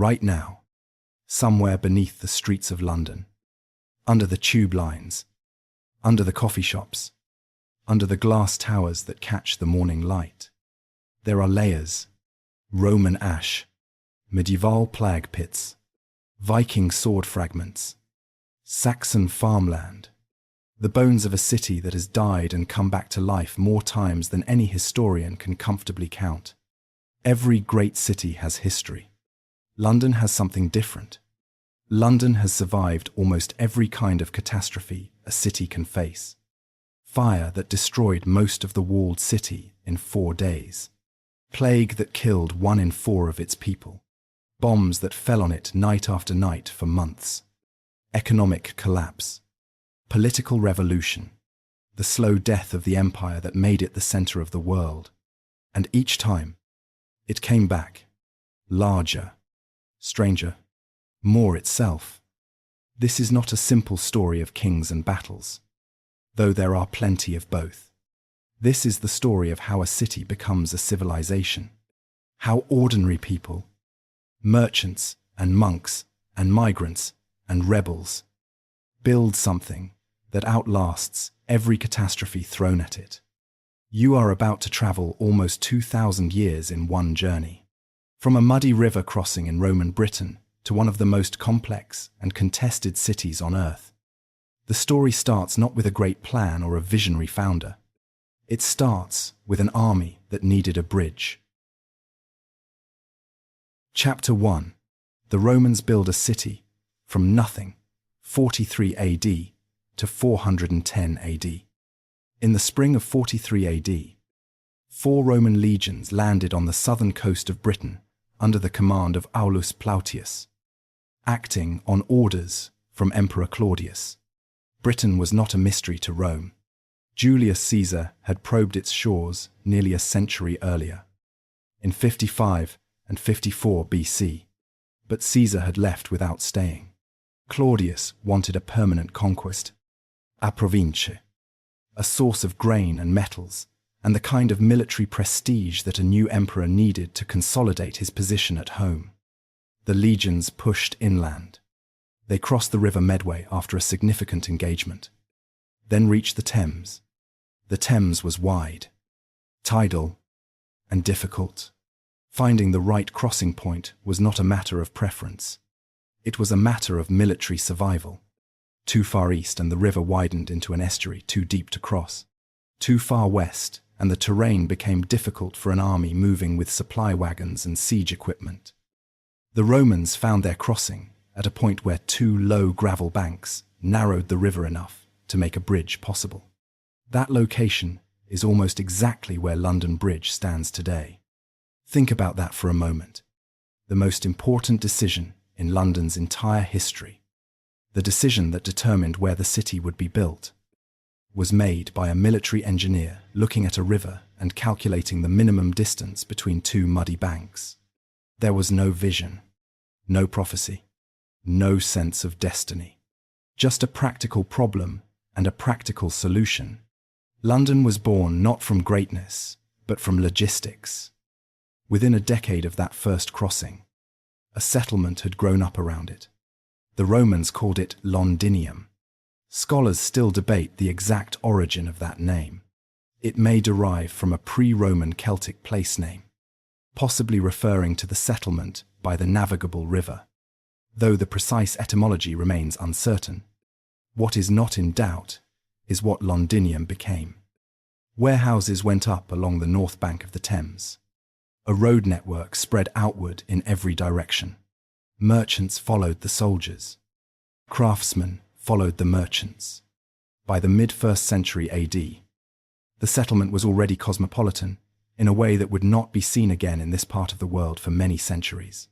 right now, somewhere beneath the streets of London, under the tube lines, under the coffee shops, under the glass towers that catch the morning light. There are layers, Roman ash, medieval plague pits, Viking sword fragments, Saxon farmland, the bones of a city that has died and come back to life more times than any historian can comfortably count. Every great city has history. London has something different. London has survived almost every kind of catastrophe a city can face. Fire that destroyed most of the walled city in 4 days. Plague that killed 1 in 4 of its people. Bombs that fell on it night after night for months. Economic collapse. Political revolution. The slow death of the empire that made it the center of the world. And each time, it came back. Larger. Stranger. More itself. This is not a simple story of kings and battles, though there are plenty of both. This is the story of how a city becomes a civilization. How ordinary people, merchants and monks and migrants and rebels, build something that outlasts every catastrophe thrown at it. You are about to travel almost 2,000 years in one journey. From a muddy river crossing in Roman Britain to one of the most complex and contested cities on earth. The story starts not with a great plan or a visionary founder. It starts with an army that needed a bridge. Chapter 1. The Romans build a city from nothing, 43 AD to 410 AD. In the spring of 43 AD, 4 Roman legions landed on the southern coast of Britain under the command of Aulus Plautius, acting on orders from Emperor Claudius. Britain was not a mystery to Rome. Julius Caesar had probed its shores nearly a century earlier, in 55 and 54 BC, but Caesar had left without staying. Claudius wanted a permanent conquest, a province, a source of grain and metals, and the kind of military prestige that a new emperor needed to consolidate his position at home. The legions pushed inland. They crossed the River Medway after a significant engagement, then reached the Thames. The Thames was wide, tidal, and difficult. Finding the right crossing point was not a matter of preference. It was a matter of military survival. Too far east and the river widened into an estuary too deep to cross. Too far west and the terrain became difficult for an army moving with supply wagons and siege equipment. The Romans found their crossing at a point where 2 low gravel banks narrowed the river enough to make a bridge possible. That location is almost exactly where London Bridge stands today. Think about that for a moment. The most important decision in London's entire history, the decision that determined where the city would be built, was made by a military engineer looking at a river and calculating the minimum distance between 2 muddy banks. There was no vision, no prophecy, no sense of destiny. Just a practical problem and a practical solution. London was born not from greatness, but from logistics. Within a decade of that first crossing, a settlement had grown up around it. The Romans called it Londinium. Scholars still debate the exact origin of that name. It may derive from a pre-Roman Celtic place name, possibly referring to the settlement by the navigable river, though the precise etymology remains uncertain. What is not in doubt is what Londinium became. Warehouses went up along the north bank of the Thames. A road network spread outward in every direction. Merchants followed the soldiers. Craftsmen followed the merchants. By the mid-1st century AD, the settlement was already cosmopolitan in a way that would not be seen again in this part of the world for many centuries.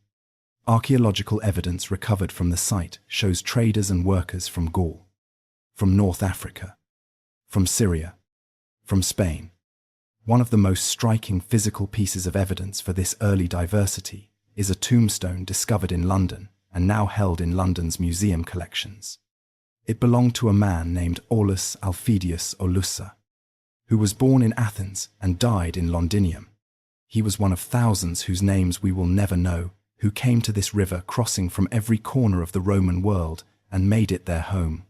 Archaeological evidence recovered from the site shows traders and workers from Gaul, from North Africa, from Syria, from Spain. One of the most striking physical pieces of evidence for this early diversity is a tombstone discovered in London and now held in London's museum collections. It belonged to a man named Aulus Alphidius Olussa, who was born in Athens and died in Londinium. He was one of thousands whose names we will never know who came to this river crossing from every corner of the Roman world and made it their home.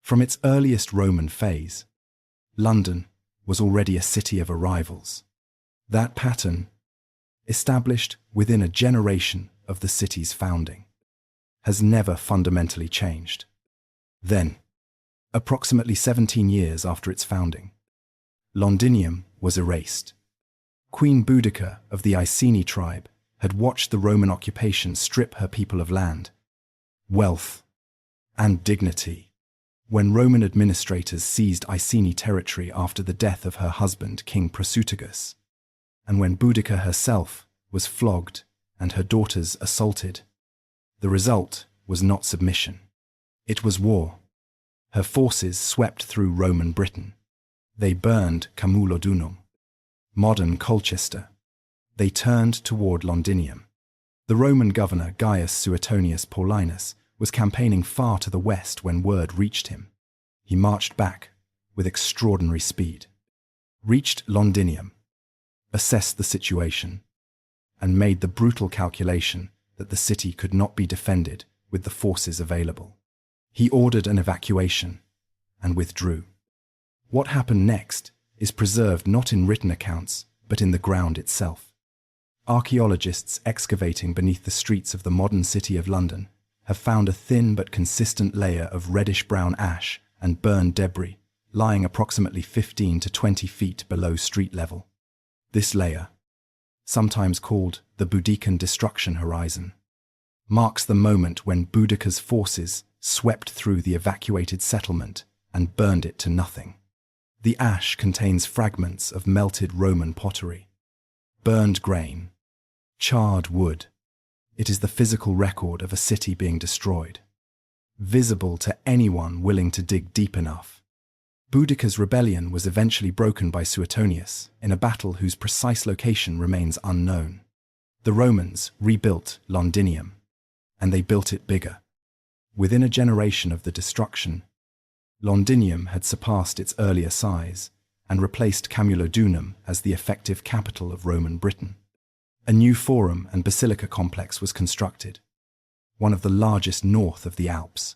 From its earliest Roman phase, London was already a city of arrivals. That pattern, established within a generation of the city's founding, has never fundamentally changed. Then, approximately 17 years after its founding, Londinium was erased. Queen Boudica of the Iceni tribe had watched the Roman occupation strip her people of land, wealth, and dignity. When Roman administrators seized Iceni territory after the death of her husband, King Prasutagus, and when Boudica herself was flogged and her daughters assaulted, the result was not submission. It was war. Her forces swept through Roman Britain. They burned Camulodunum, modern Colchester. They turned toward Londinium. The Roman governor Gaius Suetonius Paulinus was campaigning far to the west when word reached him. He marched back with extraordinary speed, reached Londinium, assessed the situation, and made the brutal calculation that the city could not be defended with the forces available. He ordered an evacuation and withdrew. What happened next is preserved not in written accounts, but in the ground itself. Archaeologists excavating beneath the streets of the modern city of London have found a thin but consistent layer of reddish-brown ash and burned debris lying approximately 15 to 20 feet below street level. This layer, sometimes called the Boudican destruction horizon, marks the moment when Boudica's forces swept through the evacuated settlement and burned it to nothing. The ash contains fragments of melted Roman pottery, burned grain, charred wood. It is the physical record of a city being destroyed, visible to anyone willing to dig deep enough. Boudica's rebellion was eventually broken by Suetonius in a battle whose precise location remains unknown. The Romans rebuilt Londinium, and they built it bigger. Within a generation of the destruction, Londinium had surpassed its earlier size and replaced Camulodunum as the effective capital of Roman Britain. A new forum and basilica complex was constructed, one of the largest north of the Alps.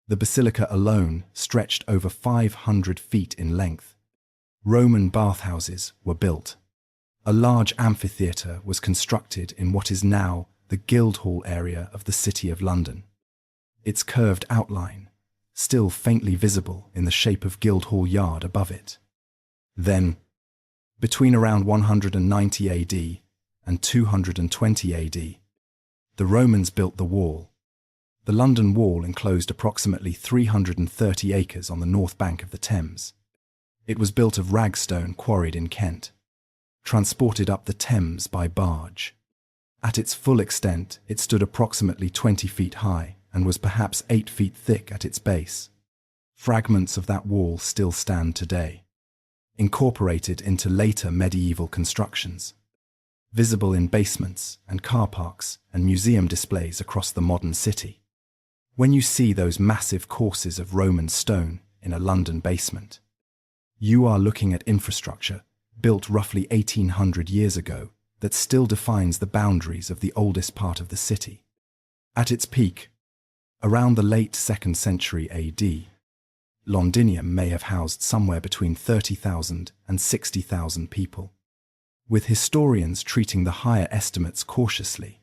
The basilica alone stretched over 500 feet in length. Roman bathhouses were built. A large amphitheatre was constructed in what is now the Guildhall area of the City of London. Its curved outline, still faintly visible in the shape of Guildhall Yard above it. Then, between around 190 AD and 220 AD, the Romans built the Wall. The London Wall enclosed approximately 330 acres on the north bank of the Thames. It was built of ragstone quarried in Kent, transported up the Thames by barge. At its full extent, it stood approximately 20 feet high and was perhaps 8 feet thick at its base. Fragments of that wall still stand today, incorporated into later medieval constructions, visible in basements and car parks and museum displays across the modern city. When you see those massive courses of Roman stone in a London basement, you are looking at infrastructure built roughly 1800 years ago that still defines the boundaries of the oldest part of the city. At its peak, around the late 2nd century AD, Londinium may have housed somewhere between 30,000 and 60,000 people. With historians treating the higher estimates cautiously,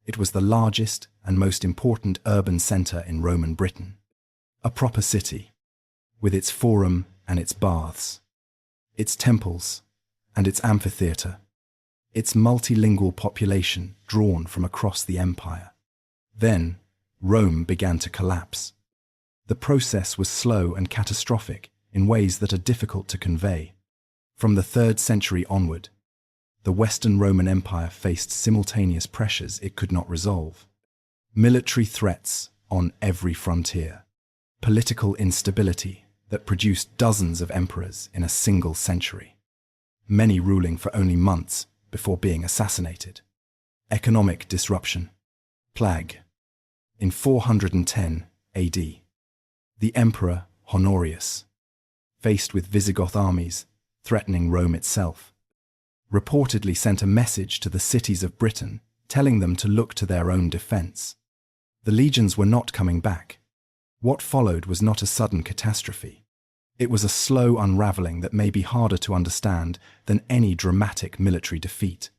it was the largest and most important urban centre in Roman Britain. A proper city, with its forum and its baths, its temples and its amphitheatre, its multilingual population drawn from across the empire. Then, Rome began to collapse. The process was slow and catastrophic in ways that are difficult to convey. From the 3rd century onward, the Western Roman Empire faced simultaneous pressures it could not resolve. Military threats on every frontier, political instability that produced dozens of emperors in a single century, many ruling for only months before being assassinated. Economic disruption, plague. In 410 AD, the Emperor Honorius, faced with Visigoth armies threatening Rome itself, reportedly sent a message to the cities of Britain telling them to look to their own defense. The legions were not coming back. What followed was not a sudden catastrophe. It was a slow unraveling that may be harder to understand than any dramatic military defeat.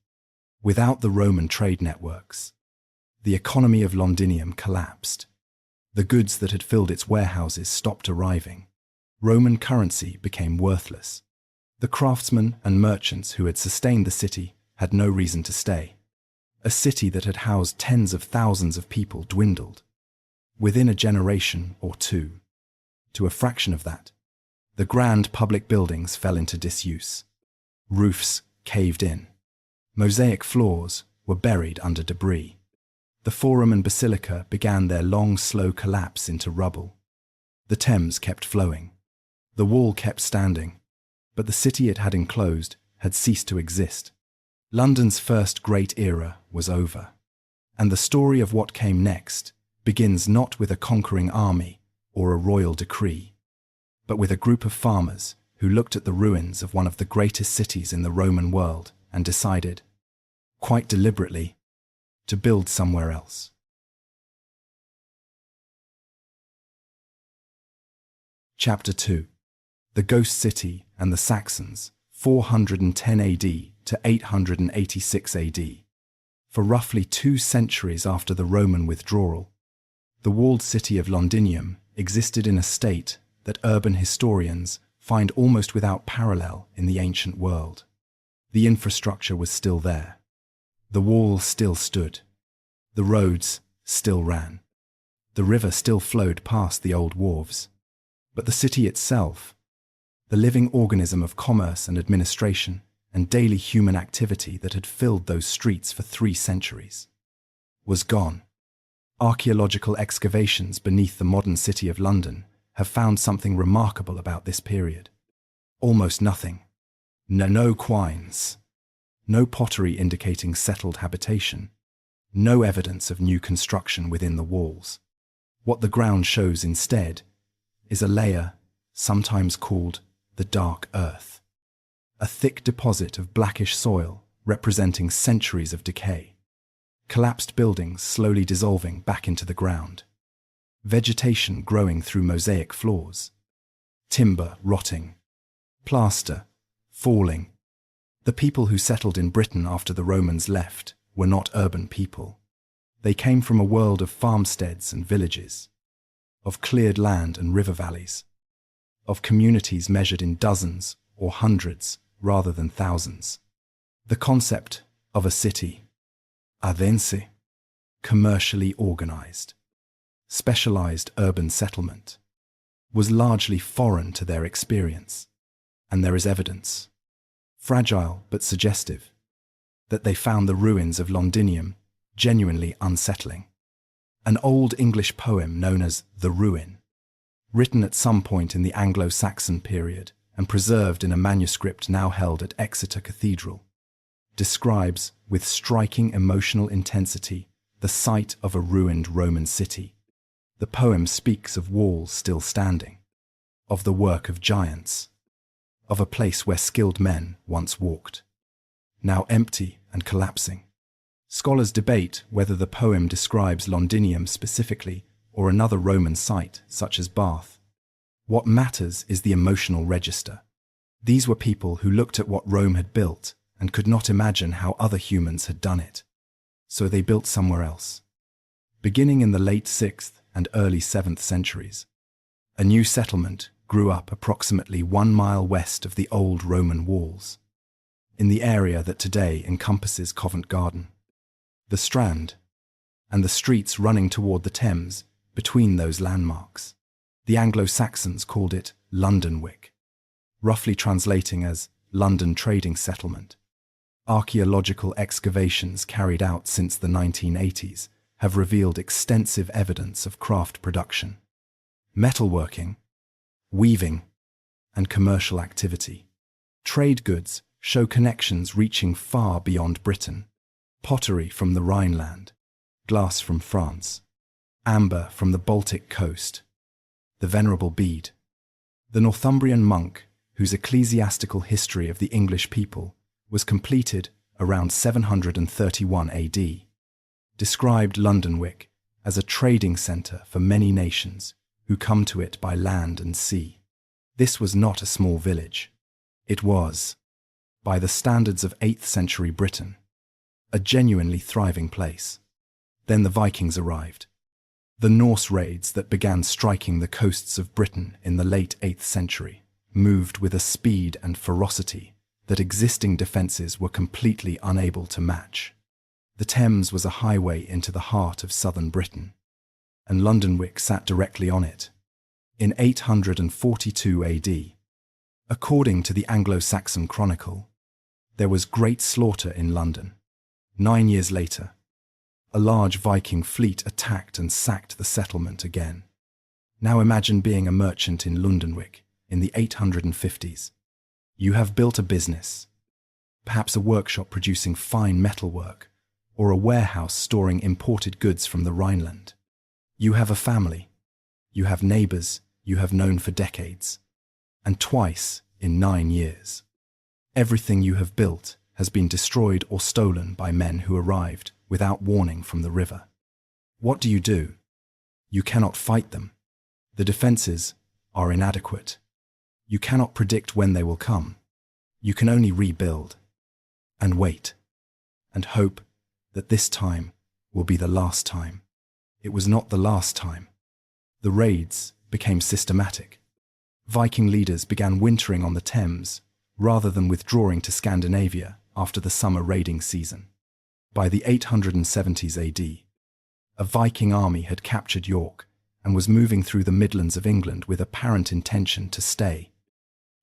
Without the Roman trade networks, the economy of Londinium collapsed. The goods that had filled its warehouses stopped arriving. Roman currency became worthless. The craftsmen and merchants who had sustained the city had no reason to stay. A city that had housed tens of thousands of people dwindled. Within a generation or two, to a fraction of that, the grand public buildings fell into disuse. Roofs caved in. Mosaic floors were buried under debris. The Forum and Basilica began their long, slow collapse into rubble. The Thames kept flowing. The wall kept standing, but the city it had enclosed had ceased to exist. London's first great era was over, and the story of what came next begins not with a conquering army or a royal decree, but with a group of farmers who looked at the ruins of one of the greatest cities in the Roman world and decided, quite deliberately, to build somewhere else. Chapter 2. The Ghost City and the Saxons, 410 AD to 886 AD. For roughly 2 centuries after the Roman withdrawal, the walled city of Londinium existed in a state that urban historians find almost without parallel in the ancient world. The infrastructure was still there. The wall still stood. The roads still ran. The river still flowed past the old wharves. But the city itself, the living organism of commerce and administration and daily human activity that had filled those streets for 3 centuries, was gone. Archaeological excavations beneath the modern city of London have found something remarkable about this period. Almost nothing. No quines. No pottery indicating settled habitation. No evidence of new construction within the walls. What the ground shows instead is a layer, sometimes called the dark earth. A thick deposit of blackish soil representing centuries of decay. Collapsed buildings slowly dissolving back into the ground. Vegetation growing through mosaic floors. Timber rotting. Plaster falling. The people who settled in Britain after the Romans left were not urban people. They came from a world of farmsteads and villages, of cleared land and river valleys, of communities measured in dozens or hundreds rather than thousands. The concept of a city, adense, commercially organized, specialized urban settlement, was largely foreign to their experience, and there is evidence, fragile but suggestive, that they found the ruins of Londinium genuinely unsettling. An old English poem known as The Ruin, written at some point in the Anglo-Saxon period and preserved in a manuscript now held at Exeter Cathedral, describes with striking emotional intensity the site of a ruined Roman city. The poem speaks of walls still standing, of the work of giants, of a place where skilled men once walked, now empty and collapsing. Scholars debate whether the poem describes Londinium specifically or another Roman site such as Bath. What matters is the emotional register. These were people who looked at what Rome had built and could not imagine how other humans had done it. So they built somewhere else. Beginning in the late 6th and early 7th centuries, a new settlement grew up approximately 1 mile west of the old Roman walls, in the area that today encompasses Covent Garden, the Strand, and the streets running toward the Thames between those landmarks. The Anglo-Saxons called it Londonwick, roughly translating as London Trading Settlement. Archaeological excavations carried out since the 1980s have revealed extensive evidence of craft production, metalworking, weaving, and commercial activity. Trade goods show connections reaching far beyond Britain. Pottery from the Rhineland, glass from France, amber from the Baltic coast, the venerable bead. The Northumbrian monk, whose ecclesiastical history of the English people was completed around 731 AD, described Londonwick as a trading centre for many nations who come to it by land and sea. This was not a small village. It was, by the standards of 8th century Britain, a genuinely thriving place. Then the Vikings arrived. The Norse raids that began striking the coasts of Britain in the late 8th century moved with a speed and ferocity that existing defences were completely unable to match. The Thames was a highway into the heart of southern Britain, and Londonwick sat directly on it. In 842 AD, according to the Anglo-Saxon Chronicle, there was great slaughter in London. 9 years later, a large Viking fleet attacked and sacked the settlement again. Now imagine being a merchant in Londonwick in the 850s. You have built a business, perhaps a workshop producing fine metalwork, or a warehouse storing imported goods from the Rhineland. You have a family. You have neighbours you have known for decades. And twice in 9 years, everything you have built has been destroyed or stolen by men who arrived without warning from the river. What do? You cannot fight them. The defences are inadequate. You cannot predict when they will come. You can only rebuild and wait and hope that this time will be the last time. It was not the last time. The raids became systematic. Viking leaders began wintering on the Thames rather than withdrawing to Scandinavia after the summer raiding season. By the 870s AD, a Viking army had captured York and was moving through the Midlands of England with apparent intention to stay.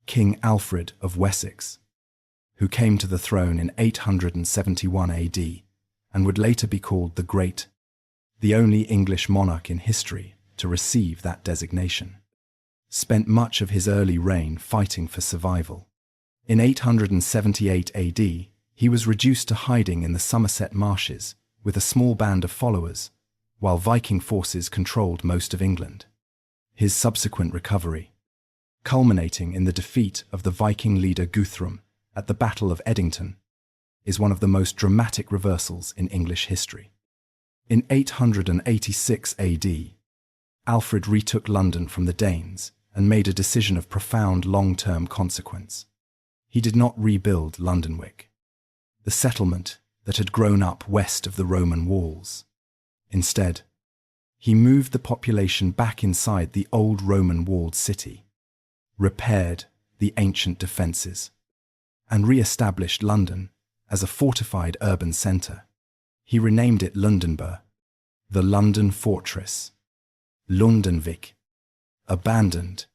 King Alfred of Wessex, who came to the throne in 871 AD and would later be called the Great, the only English monarch in history to receive that designation, spent much of his early reign fighting for survival. In 878 AD, he was reduced to hiding in the Somerset marshes with a small band of followers, while Viking forces controlled most of England. His subsequent recovery, culminating in the defeat of the Viking leader Guthrum at the Battle of Edington, is one of the most dramatic reversals in English history. In 886 AD, Alfred retook London from the Danes and made a decision of profound long-term consequence. He did not rebuild Londonwick, the settlement that had grown up west of the Roman walls. Instead, he moved the population back inside the old Roman walled city, repaired the ancient defences, and re-established London as a fortified urban centre. He renamed it Lundenburg, the London Fortress. Londonwick, abandoned,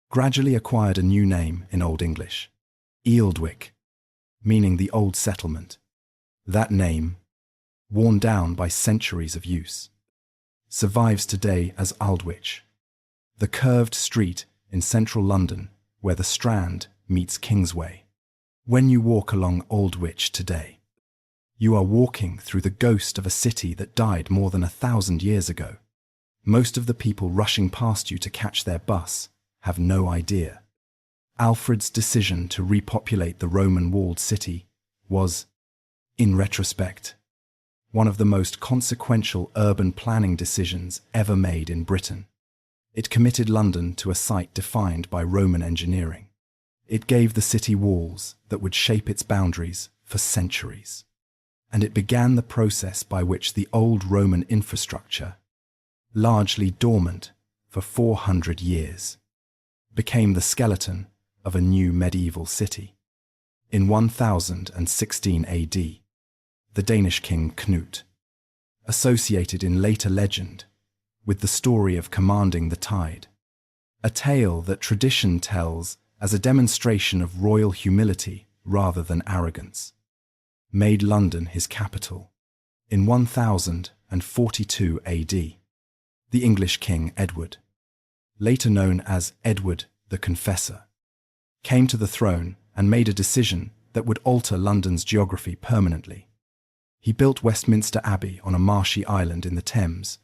gradually acquired a new name in Old English, Ealdwick, meaning the old settlement. That name, worn down by centuries of use, survives today as Aldwych, the curved street in central London where the Strand meets Kingsway. When you walk along Aldwych today, you are walking through the ghost of a city that died more than 1,000 years ago. Most of the people rushing past you to catch their bus have no idea. Alfred's decision to repopulate the Roman walled city was, in retrospect, one of the most consequential urban planning decisions ever made in Britain. It committed London to a site defined by Roman engineering. It gave the city walls that would shape its boundaries for centuries. And it began the process by which the old Roman infrastructure, largely dormant for 400 years, became the skeleton of a new medieval city. In 1016 AD, the Danish king Knut, associated in later legend with the story of commanding the tide, a tale that tradition tells as a demonstration of royal humility rather than arrogance, made London his capital. In 1042 AD, the English king Edward, later known as Edward the Confessor, came to the throne and made a decision that would alter London's geography permanently. He built Westminster Abbey on a marshy island in the Thames,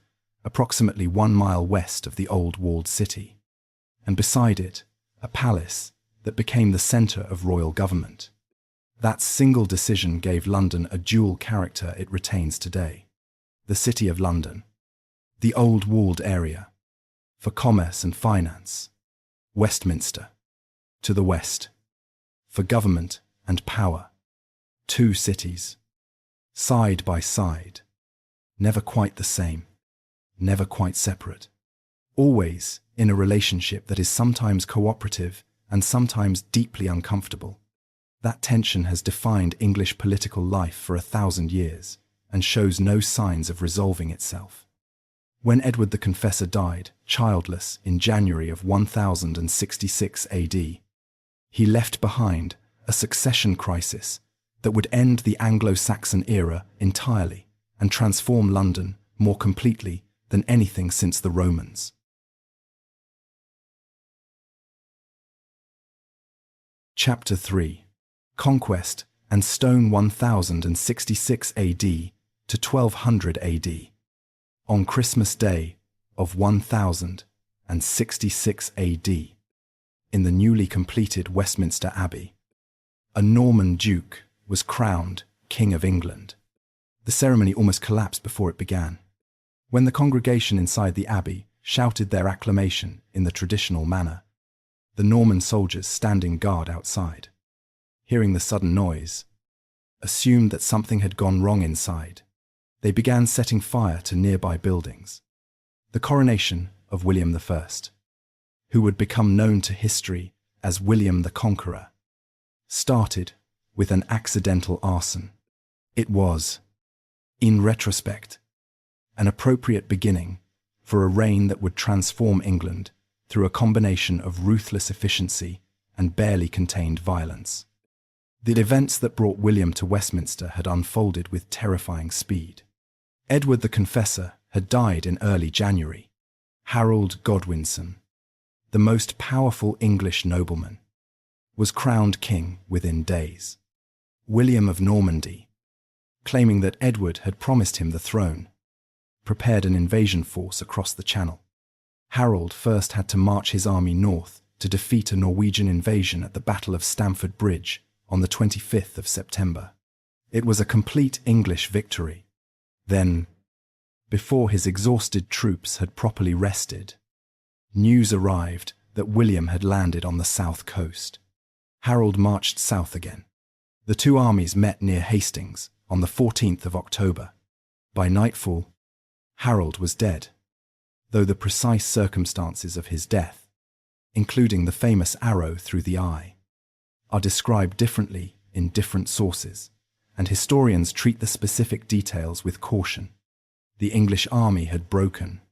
approximately 1 mile west of the old walled city, and beside it, a palace that became the centre of royal government. That single decision gave London a dual character it retains today. the City of London. The old walled area. For commerce and finance. Westminster. To the west. For government and power. Two cities. Side by side. Never quite the same. Never quite separate. Always in a relationship that is sometimes cooperative and sometimes deeply uncomfortable. That tension has defined English political life for 1,000 years and shows no signs of resolving itself. When Edward the Confessor died, childless, in January of 1066 AD, he left behind a succession crisis that would end the Anglo-Saxon era entirely and transform London more completely than anything since the Romans. Chapter 3. Conquest and Stone 1066 AD to 1200 AD. On Christmas Day of 1066 AD, in the newly completed Westminster Abbey, a Norman duke was crowned King of England. The ceremony almost collapsed before it began. When the congregation inside the abbey shouted their acclamation in the traditional manner, the Norman soldiers standing guard outside, hearing the sudden noise, assumed that something had gone wrong inside. They began setting fire to nearby buildings. The coronation of William I, who would become known to history as William the Conqueror, started with an accidental arson. It was, in retrospect, an appropriate beginning for a reign that would transform England through a combination of ruthless efficiency and barely contained violence. The events that brought William to Westminster had unfolded with terrifying speed. Edward the Confessor had died in early January. Harold Godwinson, the most powerful English nobleman, was crowned king within days. William of Normandy, claiming that Edward had promised him the throne, prepared an invasion force across the Channel. Harold first had to march his army north to defeat a Norwegian invasion at the Battle of Stamford Bridge on the 25th of September. It was a complete English victory. Then, before his exhausted troops had properly rested, news arrived that William had landed on the south coast. Harold marched south again. The two armies met near Hastings on the 14th of October. By nightfall, Harold was dead, though the precise circumstances of his death, including the famous arrow through the eye, are described differently in different sources, and historians treat the specific details with caution. The English army had broken.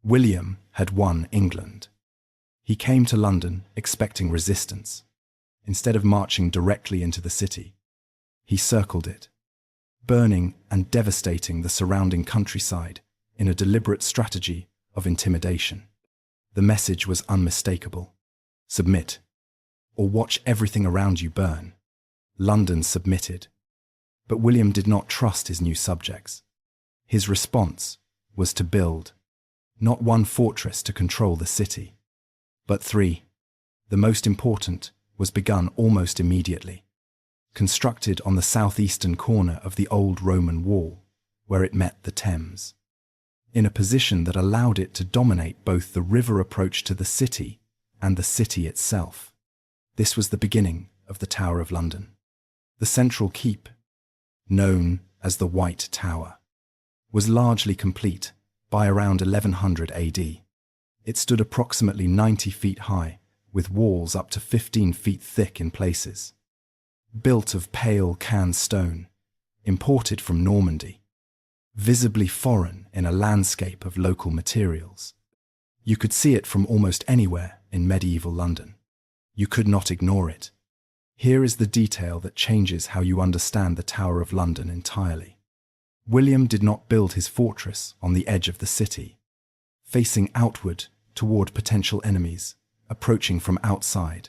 William had won England. He came to London expecting resistance. Instead of marching directly into the city, he circled it, burning and devastating the surrounding countryside in a deliberate strategy of intimidation. The message was unmistakable. Submit, or watch everything around you burn. London submitted. But William did not trust his new subjects. His response was to build, not one fortress to control the city, but three. The most important was begun almost immediately. Constructed on the southeastern corner of the old Roman wall, where it met the Thames, in a position that allowed it to dominate both the river approach to the city and the city itself. This was the beginning of the Tower of London. The central keep, known as the White Tower, was largely complete by around 1100 AD. It stood approximately 90 feet high, with walls up to 15 feet thick in places. Built of pale can stone, imported from Normandy, visibly foreign in a landscape of local materials. You could see it from almost anywhere in medieval London. You could not ignore it. Here is the detail that changes how you understand the Tower of London entirely. William did not build his fortress on the edge of the city, facing outward toward potential enemies approaching from outside.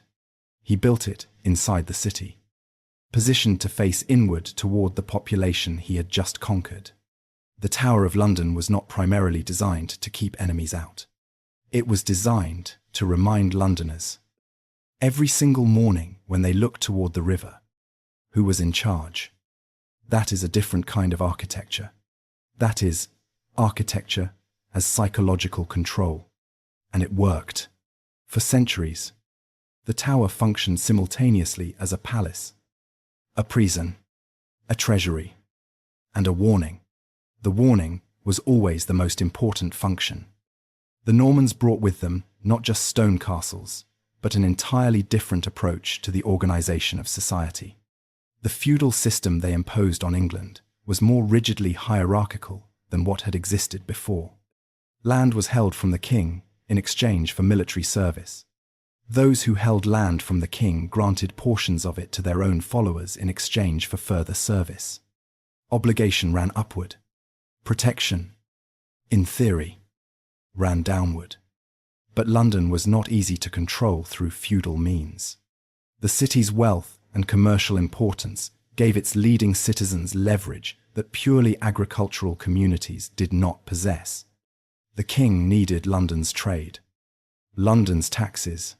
He built it inside the city, positioned to face inward toward the population he had just conquered. The Tower of London was not primarily designed to keep enemies out. It was designed to remind Londoners, every single morning when they looked toward the river, who was in charge. That is a different kind of architecture. That is architecture as psychological control. And it worked. For centuries, the tower functioned simultaneously as a palace, a prison, a treasury, and a warning. The warning was always the most important function. The Normans brought with them not just stone castles, but an entirely different approach to the organization of society. The feudal system they imposed on England was more rigidly hierarchical than what had existed before. Land was held from the king in exchange for military service. Those who held land from the king granted portions of it to their own followers in exchange for further service. Obligation ran upward. Protection, in theory, ran downward. But London was not easy to control through feudal means. The city's wealth and commercial importance gave its leading citizens leverage that purely agricultural communities did not possess. The king needed London's trade, London's taxes,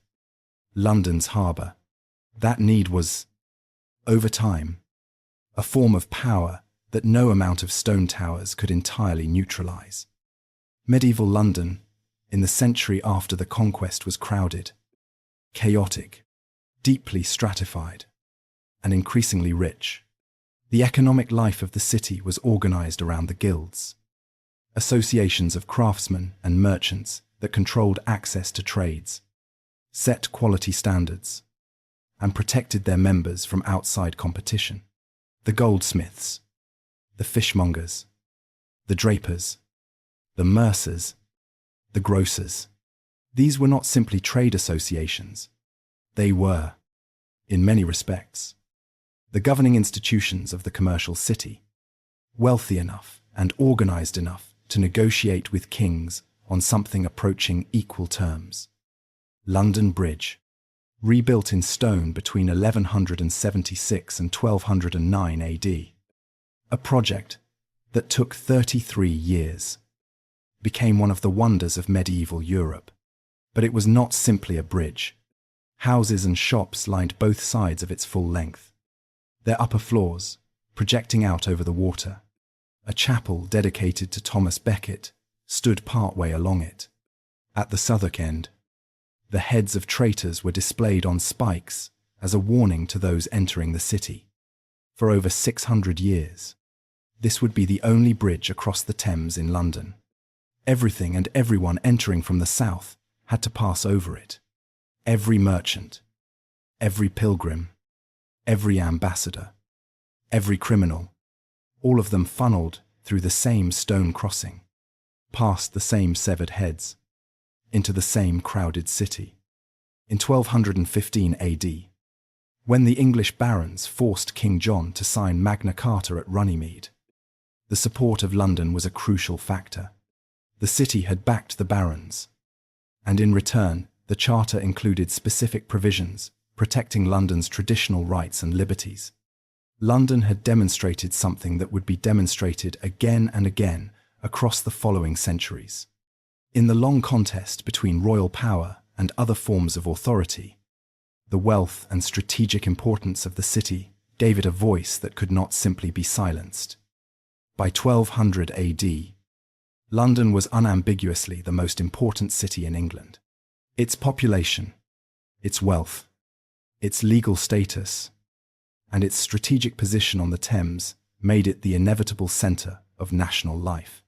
London's harbour. That need was, over time, a form of power that no amount of stone towers could entirely neutralize. Medieval London, in the century after the Conquest, was crowded, chaotic, deeply stratified, and increasingly rich. The economic life of the city was organized around the guilds, associations of craftsmen and merchants that controlled access to trades, set quality standards, and protected their members from outside competition. The goldsmiths, the fishmongers, the drapers, the mercers, the grocers. These were not simply trade associations. They were, in many respects, the governing institutions of the commercial city, wealthy enough and organized enough to negotiate with kings on something approaching equal terms. London Bridge, rebuilt in stone between 1176 and 1209 AD, a project that took 33 years, became one of the wonders of medieval Europe. But it was not simply a bridge. Houses and shops lined both sides of its full length, their upper floors projecting out over the water. A chapel dedicated to Thomas Becket stood partway along it. At the southern end, the heads of traitors were displayed on spikes as a warning to those entering the city. For over 600 years, this would be the only bridge across the Thames in London. Everything and everyone entering from the south had to pass over it. Every merchant, every pilgrim, every ambassador, every criminal, all of them funneled through the same stone crossing, past the same severed heads, into the same crowded city. In 1215 AD, when the English barons forced King John to sign Magna Carta at Runnymede, the support of London was a crucial factor. The city had backed the barons, and in return, the charter included specific provisions protecting London's traditional rights and liberties. London had demonstrated something that would be demonstrated again and again across the following centuries. In the long contest between royal power and other forms of authority, the wealth and strategic importance of the city gave it a voice that could not simply be silenced. By 1200 AD, London was unambiguously the most important city in England. Its population, its wealth, its legal status, and its strategic position on the Thames made it the inevitable centre of national life.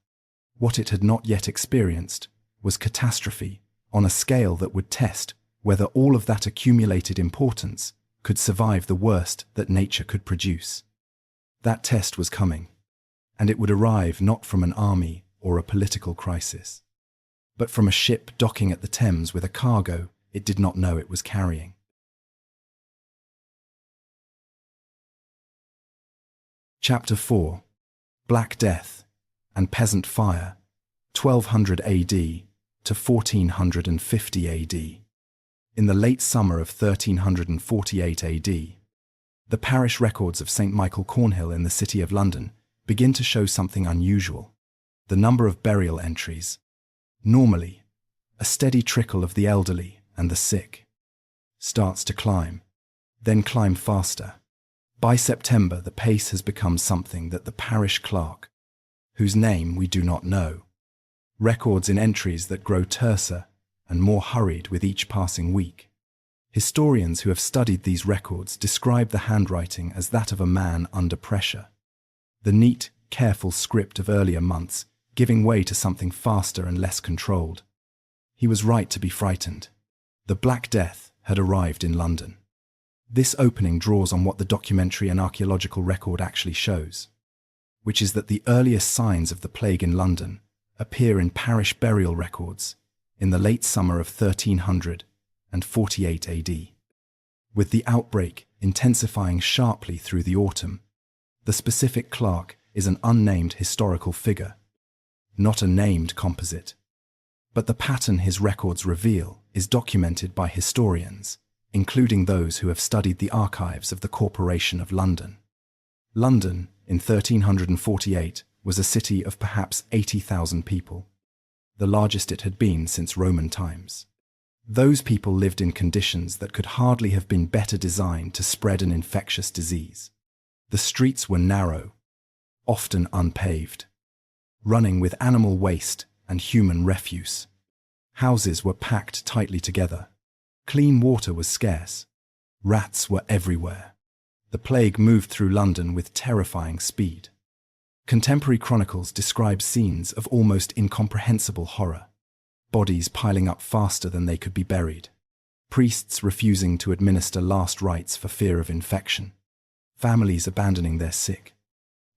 What it had not yet experienced was catastrophe on a scale that would test whether all of that accumulated importance could survive the worst that nature could produce. That test was coming, and it would arrive not from an army or a political crisis, but from a ship docking at the Thames with a cargo it did not know it was carrying. Chapter 4. Black Death and Peasant Fire, 1200 AD to 1450 AD. In the late summer of 1348 AD, the parish records of St. Michael Cornhill in the City of London begin to show something unusual. The number of burial entries, normally a steady trickle of the elderly and the sick, starts to climb, then climb faster. By September, the pace has become something that the parish clerk whose name we do not know. Records in entries that grow terser and more hurried with each passing week. Historians who have studied these records describe the handwriting as that of a man under pressure. The neat, careful script of earlier months giving way to something faster and less controlled. He was right to be frightened. The Black Death had arrived in London. This opening draws on what the documentary and archaeological record actually shows, which is that the earliest signs of the plague in London appear in parish burial records in the late summer of 1348 AD. With the outbreak intensifying sharply through the autumn, the specific clerk is an unnamed historical figure, not a named composite. But the pattern his records reveal is documented by historians, including those who have studied the archives of the Corporation of London. London, in 1348, was a city of perhaps 80,000 people, the largest it had been since Roman times. Those people lived in conditions that could hardly have been better designed to spread an infectious disease. The streets were narrow, often unpaved, running with animal waste and human refuse. Houses were packed tightly together. Clean water was scarce. Rats were everywhere. The plague moved through London with terrifying speed. Contemporary chronicles describe scenes of almost incomprehensible horror. Bodies piling up faster than they could be buried. Priests refusing to administer last rites for fear of infection. Families abandoning their sick.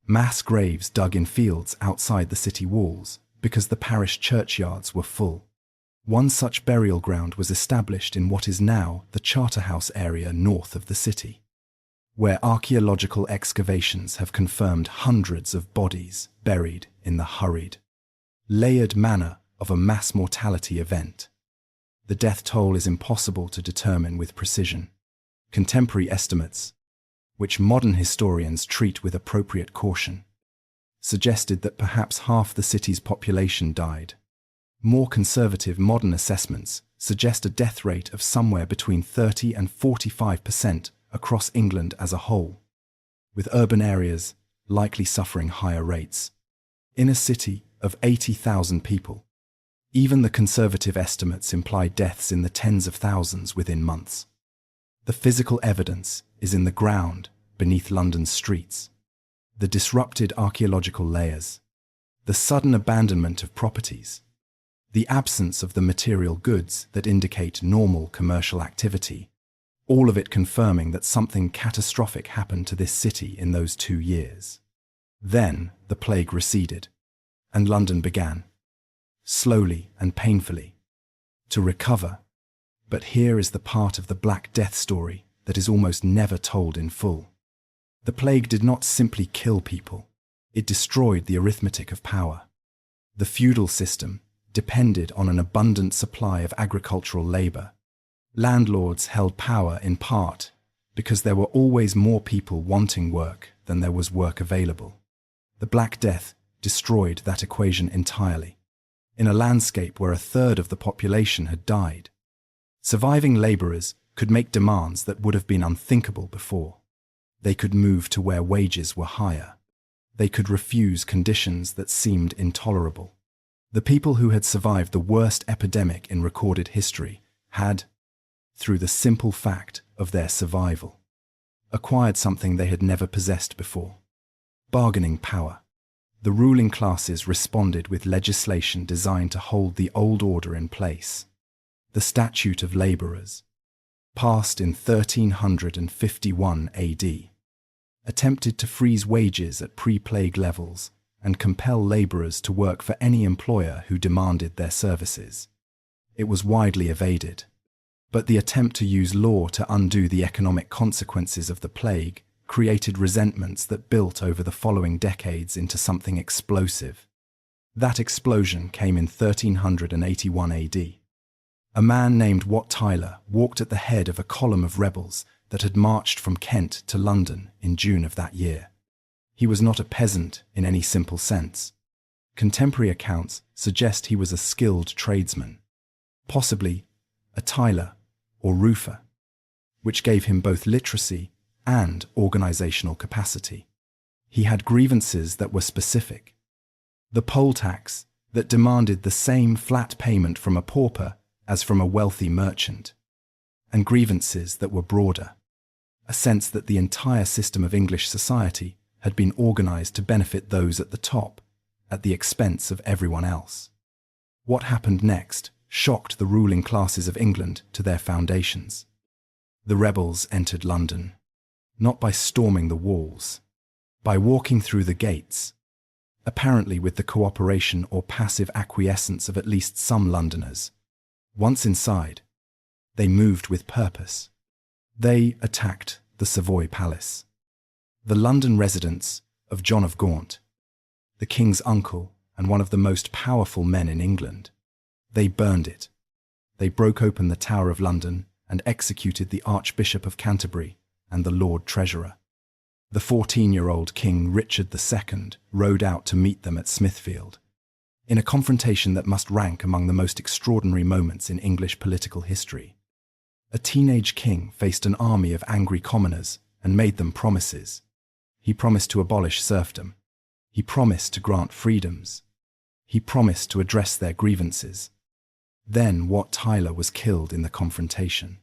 Mass graves dug in fields outside the city walls because the parish churchyards were full. One such burial ground was established in what is now the Charterhouse area north of the city, where archaeological excavations have confirmed hundreds of bodies buried in the hurried, layered manner of a mass mortality event. The death toll is impossible to determine with precision. Contemporary estimates, which modern historians treat with appropriate caution, suggested that perhaps half the city's population died. More conservative modern assessments suggest a death rate of somewhere between 30 and 45% across England as a whole, with urban areas likely suffering higher rates. In a city of 80,000 people, even the conservative estimates imply deaths in the tens of thousands within months. The physical evidence is in the ground beneath London's streets. The disrupted archaeological layers, the sudden abandonment of properties, the absence of the material goods that indicate normal commercial activity, all of it confirming that something catastrophic happened to this city in those 2 years. Then the plague receded, and London began, slowly and painfully, to recover. But here is the part of the Black Death story that is almost never told in full. The plague did not simply kill people, it destroyed the arithmetic of power. The feudal system depended on an abundant supply of agricultural labor. Landlords held power in part because there were always more people wanting work than there was work available. The Black Death destroyed that equation entirely. In a landscape where a third of the population had died, surviving laborers could make demands that would have been unthinkable before. They could move to where wages were higher. They could refuse conditions that seemed intolerable. The people who had survived the worst epidemic in recorded history had, through the simple fact of their survival, acquired something they had never possessed before: bargaining power. The ruling classes responded with legislation designed to hold the old order in place. The Statute of Labourers, passed in 1351 AD, attempted to freeze wages at pre-plague levels and compel labourers to work for any employer who demanded their services. It was widely evaded, but the attempt to use law to undo the economic consequences of the plague created resentments that built over the following decades into something explosive. That explosion came in 1381 AD. A man named Wat Tyler walked at the head of a column of rebels that had marched from Kent to London in June of that year. He was not a peasant in any simple sense. Contemporary accounts suggest he was a skilled tradesman, possibly a tiler or roofer, which gave him both literacy and organizational capacity. He had grievances that were specific. The poll tax that demanded the same flat payment from a pauper as from a wealthy merchant, and grievances that were broader, a sense that the entire system of English society had been organized to benefit those at the top, at the expense of everyone else. What happened next shocked the ruling classes of England to their foundations. The rebels entered London, not by storming the walls, by walking through the gates, apparently with the cooperation or passive acquiescence of at least some Londoners. Once inside, they moved with purpose. They attacked the Savoy Palace, the London residence of John of Gaunt, the king's uncle and one of the most powerful men in England. They burned it. They broke open the Tower of London and executed the Archbishop of Canterbury and the Lord Treasurer. The 14-year-old King Richard II rode out to meet them at Smithfield, in a confrontation that must rank among the most extraordinary moments in English political history. A teenage king faced an army of angry commoners and made them promises. He promised to abolish serfdom. He promised to grant freedoms. He promised to address their grievances. Then Wat Tyler was killed in the confrontation,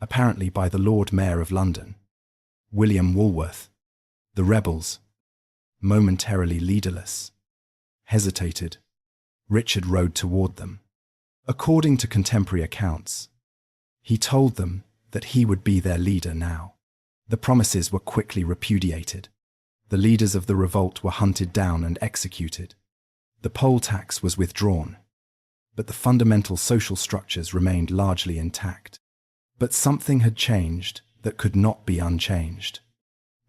apparently by the Lord Mayor of London, William Woolworth. The rebels, momentarily leaderless, hesitated. Richard rode toward them. According to contemporary accounts, he told them that he would be their leader now. The promises were quickly repudiated. The leaders of the revolt were hunted down and executed. The poll tax was withdrawn, but the fundamental social structures remained largely intact. But something had changed that could not be unchanged.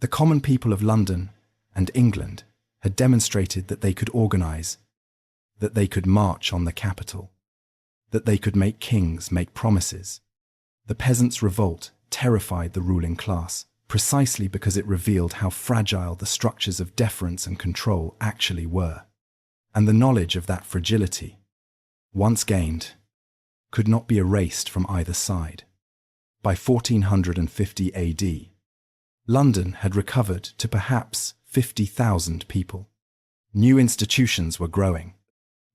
The common people of London and England had demonstrated that they could organize, that they could march on the capital, that they could make kings make promises. The peasants' revolt terrified the ruling class, precisely because it revealed how fragile the structures of deference and control actually were. And the knowledge of that fragility, once gained, could not be erased from either side. By 1450 AD, London had recovered to perhaps 50,000 people. New institutions were growing.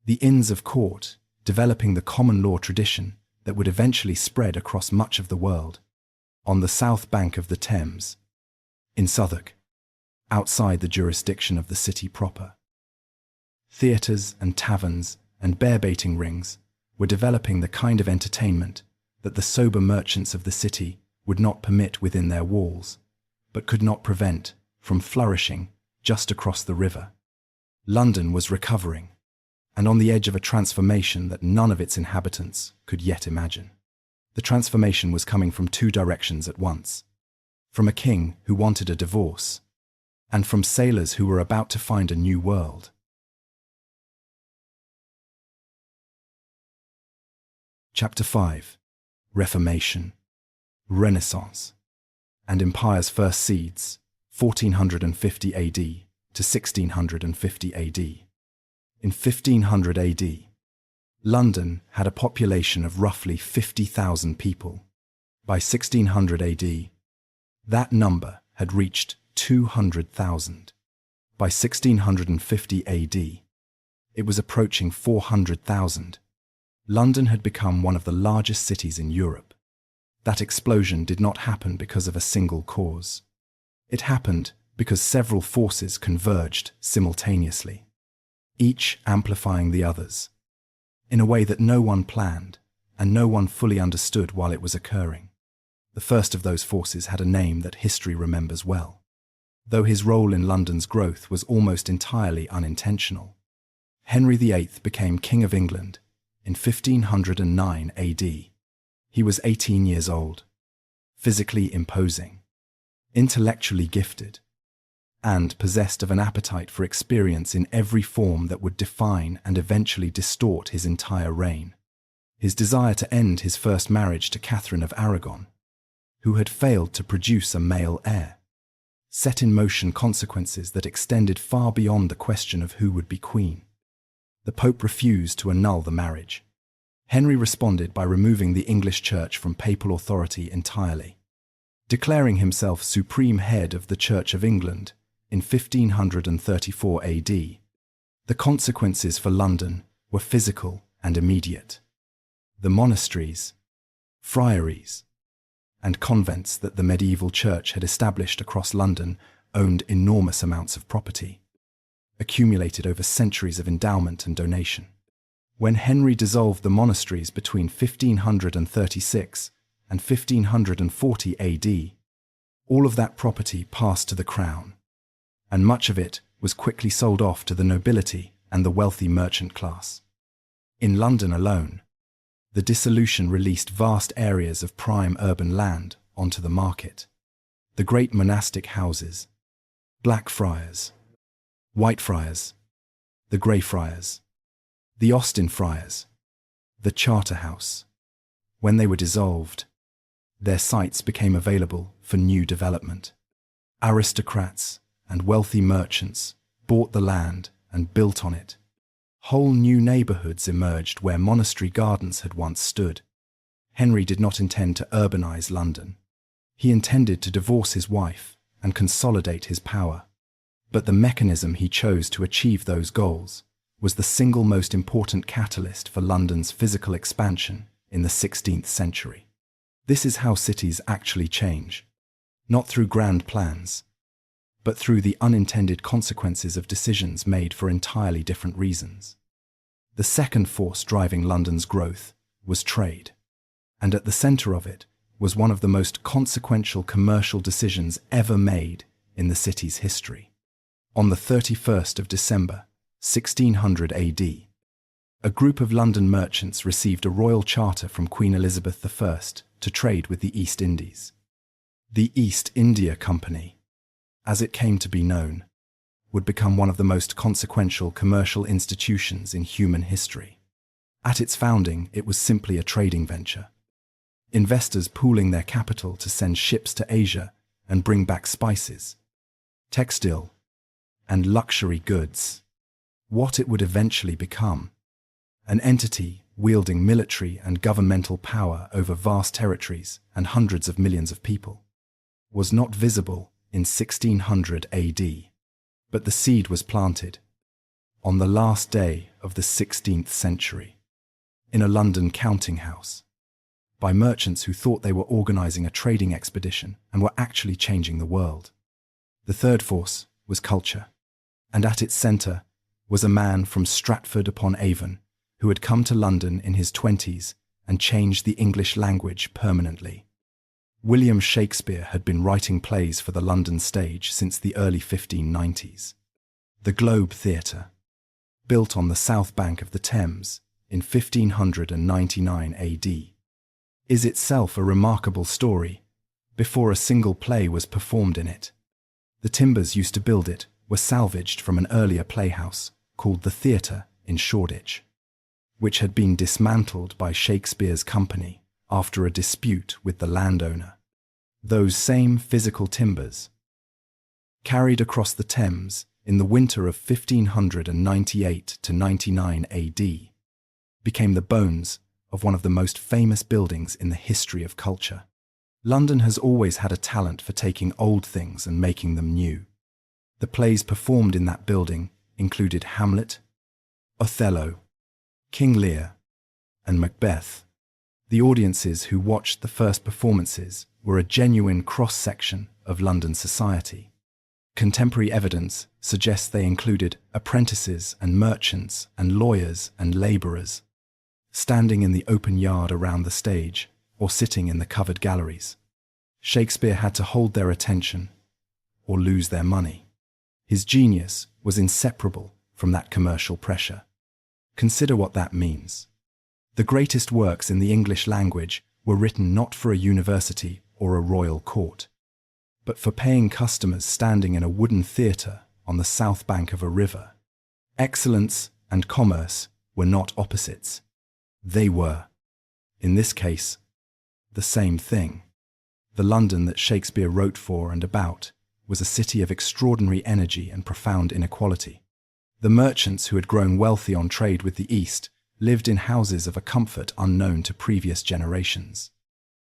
The Inns of Court, developing the common law tradition that would eventually spread across much of the world. On the south bank of the Thames, in Southwark, outside the jurisdiction of the city proper, theatres and taverns and bear-baiting rings were developing the kind of entertainment that the sober merchants of the city would not permit within their walls, but could not prevent from flourishing just across the river. London was recovering, and on the edge of a transformation that none of its inhabitants could yet imagine. The transformation was coming from two directions at once: from a king who wanted a divorce, and from sailors who were about to find a new world. Chapter 5: Reformation, Renaissance, and Empire's First Seeds, 1450 AD to 1650 AD. In 1500 AD, London had a population of roughly 50,000 people. By 1600 AD, that number had reached 200,000. By 1650 AD, it was approaching 400,000. London had become one of the largest cities in Europe. That explosion did not happen because of a single cause. It happened because several forces converged simultaneously, each amplifying the others, in a way that no one planned and no one fully understood while it was occurring. The first of those forces had a name that history remembers well, though his role in London's growth was almost entirely unintentional. Henry VIII became King of England in 1509 AD. He was 18 years old, physically imposing, intellectually gifted, and possessed of an appetite for experience in every form that would define and eventually distort his entire reign. His desire to end his first marriage to Catherine of Aragon, who had failed to produce a male heir, set in motion consequences that extended far beyond the question of who would be queen. The Pope refused to annul the marriage. Henry responded by removing the English Church from papal authority entirely, declaring himself supreme head of the Church of England in 1534 AD. The consequences for London were physical and immediate. The monasteries, friaries, and convents that the medieval church had established across London owned enormous amounts of property, accumulated over centuries of endowment and donation. When Henry dissolved the monasteries between 1536 and 1540 AD, all of that property passed to the crown, and much of it was quickly sold off to the nobility and the wealthy merchant class. In London alone, the dissolution released vast areas of prime urban land onto the market. The great monastic houses, Black Friars, White Friars, the Grey Friars, the Austin Friars, the Charterhouse. When they were dissolved, their sites became available for new development. Aristocrats and wealthy merchants bought the land and built on it. Whole new neighborhoods emerged where monastery gardens had once stood. Henry did not intend to urbanize London. He intended to divorce his wife and consolidate his power. But the mechanism he chose to achieve those goals was the single most important catalyst for London's physical expansion in the 16th century. This is how cities actually change, not through grand plans, but through the unintended consequences of decisions made for entirely different reasons. The second force driving London's growth was trade, and at the center of it was one of the most consequential commercial decisions ever made in the city's history. On the 31st of December, 1600 AD, a group of London merchants received a royal charter from Queen Elizabeth I to trade with the East Indies. The East India Company, as it came to be known, would become one of the most consequential commercial institutions in human history. At its founding, it was simply a trading venture. Investors pooling their capital to send ships to Asia and bring back spices, textile, and luxury goods. What it would eventually become, an entity wielding military and governmental power over vast territories and hundreds of millions of people, was not visible in 1600 AD, but the seed was planted on the last day of the 16th century in a London counting house by merchants who thought they were organizing a trading expedition and were actually changing the world. The third force was culture, and at its center was a man from Stratford-upon-Avon who had come to London in his 20s and changed the English language permanently. William Shakespeare had been writing plays for the London stage since the early 1590s. The Globe Theatre, built on the south bank of the Thames in 1599 AD, is itself a remarkable story before a single play was performed in it. The timbers used to build it were salvaged from an earlier playhouse called the Theatre in Shoreditch, which had been dismantled by Shakespeare's company after a dispute with the landowner. Those same physical timbers, carried across the Thames in the winter of 1598 to 99 AD, became the bones of one of the most famous buildings in the history of culture. London has always had a talent for taking old things and making them new. The plays performed in that building included Hamlet, Othello, King Lear, and Macbeth. The audiences who watched the first performances were a genuine cross-section of London society. Contemporary evidence suggests they included apprentices and merchants and lawyers and labourers, standing in the open yard around the stage or sitting in the covered galleries. Shakespeare had to hold their attention or lose their money. His genius was inseparable from that commercial pressure. Consider what that means. The greatest works in the English language were written not for a university or a royal court, but for paying customers standing in a wooden theatre on the south bank of a river. Excellence and commerce were not opposites. They were, in this case, the same thing. The London that Shakespeare wrote for and about was a city of extraordinary energy and profound inequality. The merchants who had grown wealthy on trade with the East lived in houses of a comfort unknown to previous generations.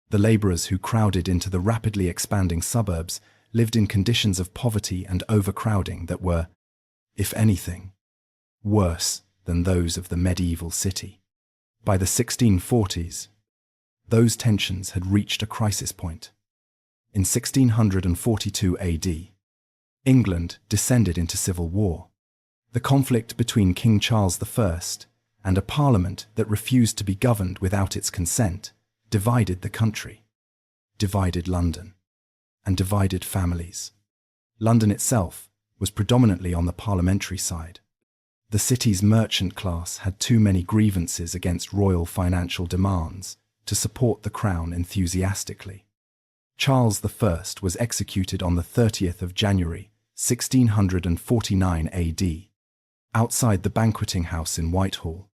The labourers who crowded into the rapidly expanding suburbs lived in conditions of poverty and overcrowding that were, if anything, worse than those of the medieval city. By the 1640s, those tensions had reached a crisis point. In 1642 AD, England descended into civil war. The conflict between King Charles I and a parliament that refused to be governed without its consent divided the country, divided London, and divided families. London itself was predominantly on the parliamentary side. The city's merchant class had too many grievances against royal financial demands to support the crown enthusiastically. Charles I was executed on the 30th of January, 1649 AD, outside the banqueting house in Whitehall.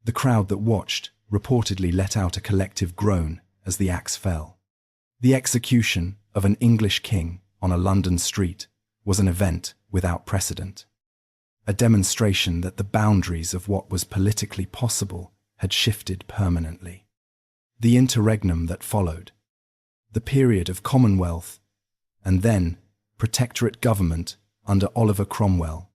The crowd that watched reportedly let out a collective groan as the axe fell. The execution of an English king on a London street was an event without precedent, a demonstration that the boundaries of what was politically possible had shifted permanently. The interregnum that followed, the period of Commonwealth and then Protectorate government under Oliver Cromwell,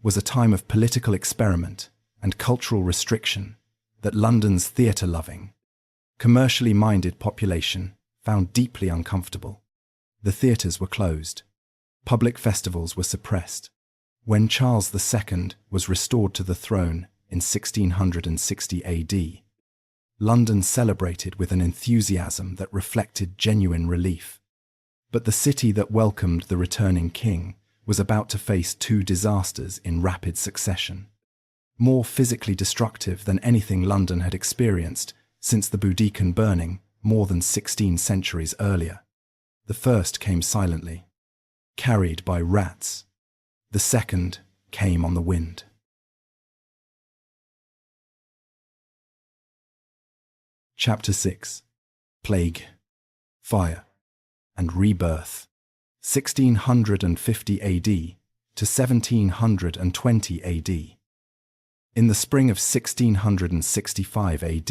was a time of political experiment and cultural restriction that London's theatre-loving, commercially minded population found deeply uncomfortable. The theatres were closed. Public festivals were suppressed. When Charles II was restored to the throne in 1660 AD, London celebrated with an enthusiasm that reflected genuine relief. But the city that welcomed the returning king was about to face two disasters in rapid succession, more physically destructive than anything London had experienced since the Boudicca burning more than 16 centuries earlier. The first came silently, carried by rats. The second came on the wind. Chapter 6. Plague, Fire, and Rebirth, 1650 AD to 1720 AD. In the spring of 1665 AD,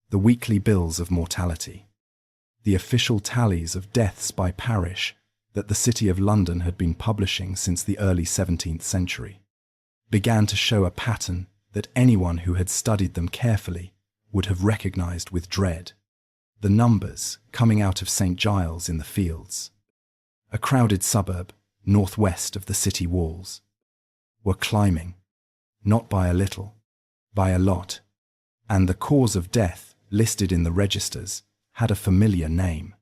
the weekly bills of mortality, the official tallies of deaths by parish that the City of London had been publishing since the early 17th century, began to show a pattern that anyone who had studied them carefully would have recognized with dread. The numbers coming out of St. Giles in the Fields, a crowded suburb northwest of the city walls, were climbing, not by a little, by a lot, and the cause of death listed in the registers had a familiar name.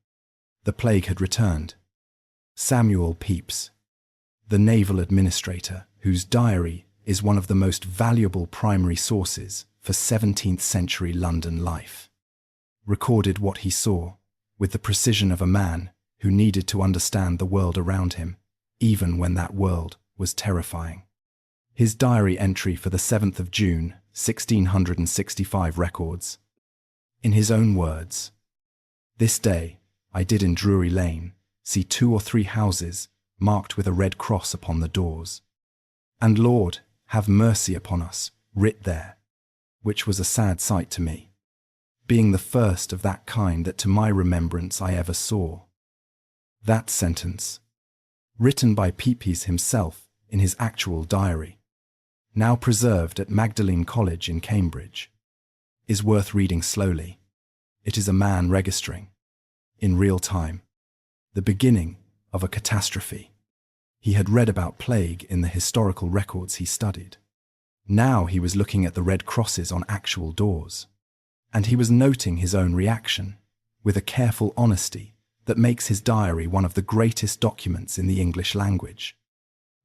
The plague had returned. Samuel Pepys, the naval administrator whose diary is one of the most valuable primary sources for 17th century London life, recorded what he saw with the precision of a man who needed to understand the world around him, even when that world was terrifying. His diary entry for the 7th of June, 1665 records, in his own words, "This day I did in Drury Lane see 2 or 3 houses marked with a red cross upon the doors, and Lord, have mercy upon us, writ there, which was a sad sight to me, being the first of that kind that to my remembrance I ever saw." That sentence, written by Pepys himself in his actual diary, now preserved at Magdalene College in Cambridge, is worth reading slowly. It is a man registering, in real time, the beginning of a catastrophe. He had read about plague in the historical records he studied. Now he was looking at the red crosses on actual doors, and he was noting his own reaction with a careful honesty that makes his diary one of the greatest documents in the English language.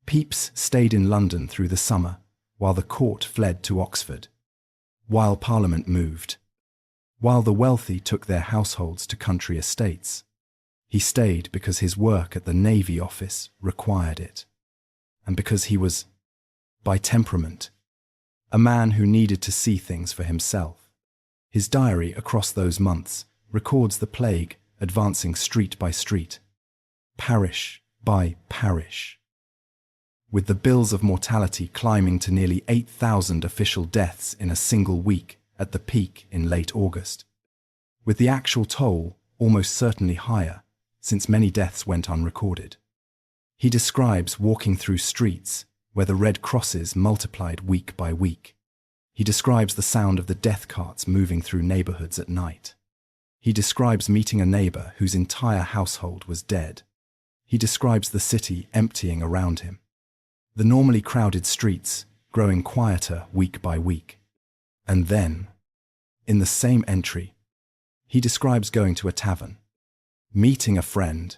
Pepys stayed in London through the summer while the court fled to Oxford, while Parliament moved, while the wealthy took their households to country estates. He stayed because his work at the Navy Office required it, and because he was, by temperament, a man who needed to see things for himself. His diary across those months records the plague advancing street by street, parish by parish, with the bills of mortality climbing to nearly 8,000 official deaths in a single week at the peak in late August, with the actual toll almost certainly higher, since many deaths went unrecorded. He describes walking through streets where the red crosses multiplied week by week. He describes the sound of the death carts moving through neighborhoods at night. He describes meeting a neighbor whose entire household was dead. He describes the city emptying around him, the normally crowded streets growing quieter week by week. And then, in the same entry, he describes going to a tavern, meeting a friend,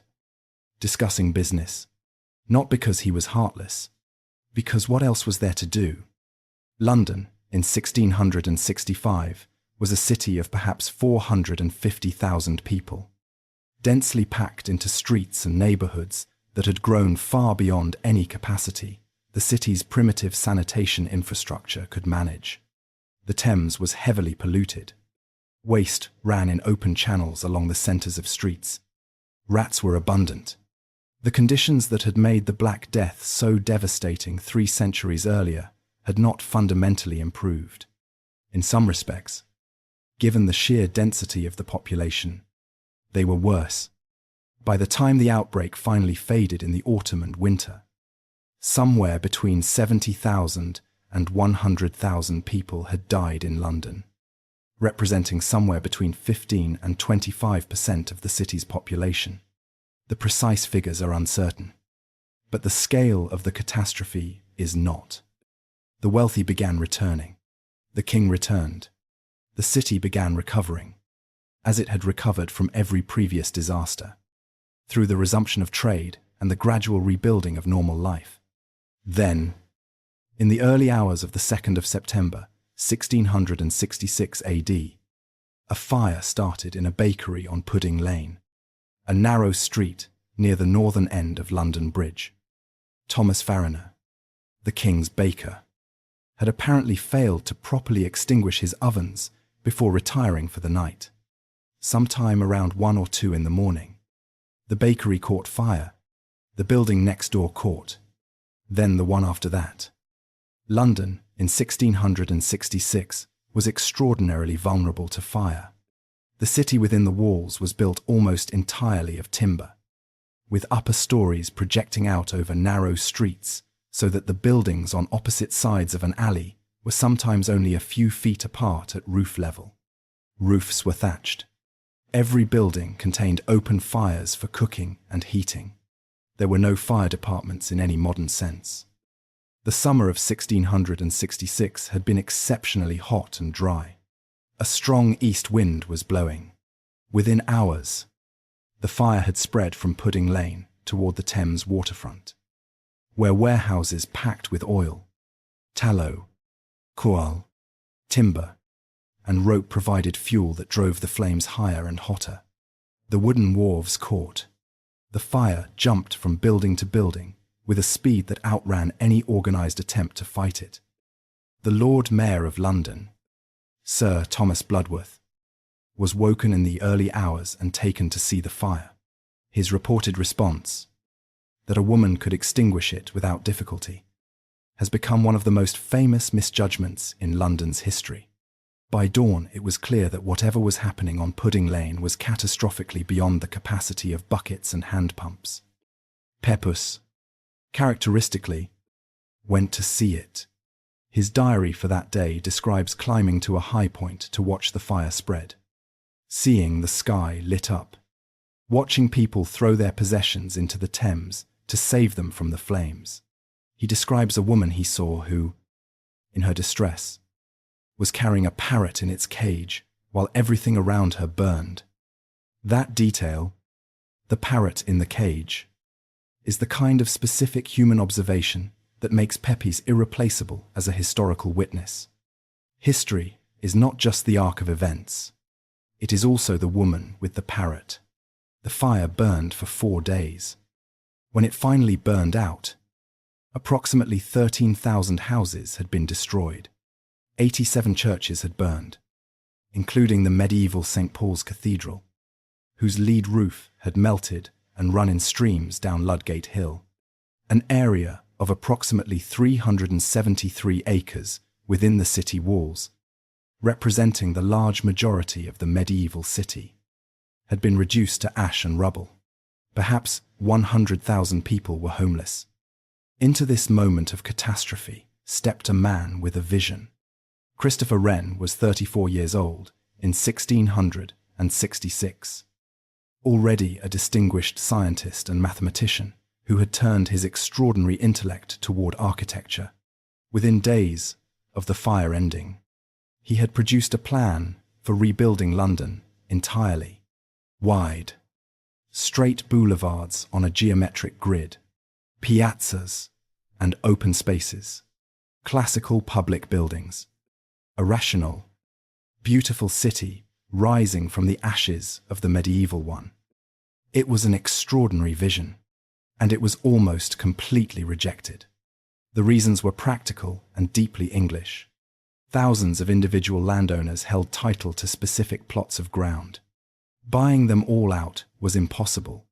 discussing business, not because he was heartless, because what else was there to do? London, in 1665, was a city of perhaps 450,000 people, densely packed into streets and neighborhoods that had grown far beyond any capacity the city's primitive sanitation infrastructure could manage. The Thames was heavily polluted. Waste ran in open channels along the centers of streets. Rats were abundant. The conditions that had made the Black Death so devastating 3 centuries earlier had not fundamentally improved. In some respects, given the sheer density of the population, they were worse. By the time the outbreak finally faded in the autumn and winter, somewhere between 70,000 and 100,000 people had died in London, representing somewhere between 15 and 25% of the city's population. The precise figures are uncertain, but the scale of the catastrophe is not. The wealthy began returning. The king returned. The city began recovering, as it had recovered from every previous disaster, through the resumption of trade and the gradual rebuilding of normal life. Then, in the early hours of the 2nd of September, 1666 AD, a fire started in a bakery on Pudding Lane, a narrow street near the northern end of London Bridge. Thomas Fariner, the king's baker, had apparently failed to properly extinguish his ovens before retiring for the night. Sometime around 1 or 2 in the morning, the bakery caught fire, the building next door caught, then the one after that. London, in 1666, was extraordinarily vulnerable to fire. The city within the walls was built almost entirely of timber, with upper stories projecting out over narrow streets so that the buildings on opposite sides of an alley were sometimes only a few feet apart at roof level. Roofs were thatched. Every building contained open fires for cooking and heating. There were no fire departments in any modern sense. The summer of 1666 had been exceptionally hot and dry. A strong east wind was blowing. Within hours, the fire had spread from Pudding Lane toward the Thames waterfront, where warehouses packed with oil, tallow, coal, timber, and rope provided fuel that drove the flames higher and hotter. The wooden wharves caught. The fire jumped from building to building with a speed that outran any organized attempt to fight it. The Lord Mayor of London, Sir Thomas Bloodworth, was woken in the early hours and taken to see the fire. His reported response, that a woman could extinguish it without difficulty, has become one of the most famous misjudgments in London's history. By dawn, it was clear that whatever was happening on Pudding Lane was catastrophically beyond the capacity of buckets and hand pumps. Pepys, characteristically, went to see it. His diary for that day describes climbing to a high point to watch the fire spread, seeing the sky lit up, watching people throw their possessions into the Thames to save them from the flames. He describes a woman he saw who, in her distress, was carrying a parrot in its cage while everything around her burned. That detail, the parrot in the cage, is the kind of specific human observation that makes Pepys irreplaceable as a historical witness. History is not just the arc of events. It is also the woman with the parrot. The fire burned for 4 days. When it finally burned out, approximately 13,000 houses had been destroyed. 87 churches had burned, including the medieval St. Paul's Cathedral, whose lead roof had melted and run in streams down Ludgate Hill, an area of approximately 373 acres within the city walls, representing the large majority of the medieval city, had been reduced to ash and rubble. Perhaps 100,000 people were homeless. Into this moment of catastrophe stepped a man with a vision. Christopher Wren was 34 years old in 1666. Already a distinguished scientist and mathematician who had turned his extraordinary intellect toward architecture. Within days of the fire ending, he had produced a plan for rebuilding London entirely. Wide, straight boulevards on a geometric grid, piazzas and open spaces, classical public buildings, a rational, beautiful city rising from the ashes of the medieval one. It was an extraordinary vision, and it was almost completely rejected. The reasons were practical and deeply English. Thousands of individual landowners held title to specific plots of ground. Buying them all out was impossible.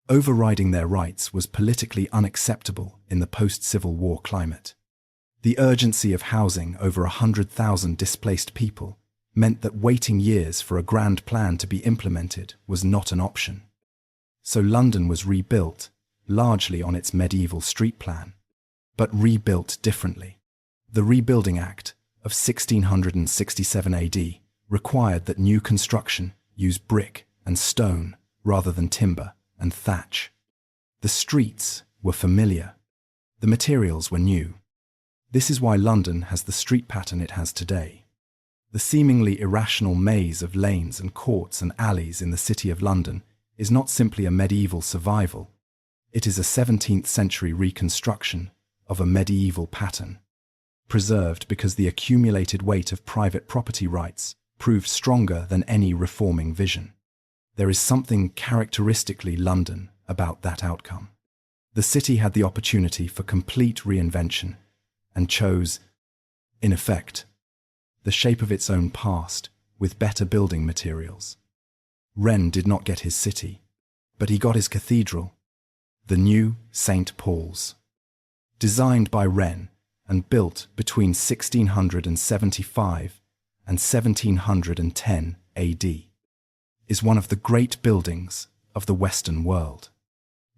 Overriding their rights was politically unacceptable in the post-Civil War climate. The urgency of housing over 100,000 displaced people meant that waiting years for a grand plan to be implemented was not an option. So London was rebuilt, largely on its medieval street plan, but rebuilt differently. The Rebuilding Act of 1667 AD required that new construction use brick and stone rather than timber and thatch. The streets were familiar. The materials were new. This is why London has the street pattern it has today. The seemingly irrational maze of lanes and courts and alleys in the City of London is not simply a medieval survival. It is a 17th century reconstruction of a medieval pattern, preserved because the accumulated weight of private property rights proved stronger than any reforming vision. There is something characteristically London about that outcome. The city had the opportunity for complete reinvention and chose, in effect, the shape of its own past with better building materials. Wren did not get his city, but he got his cathedral, the new St. Paul's. Designed by Wren and built between 1675 and 1710 AD, is one of the great buildings of the Western world.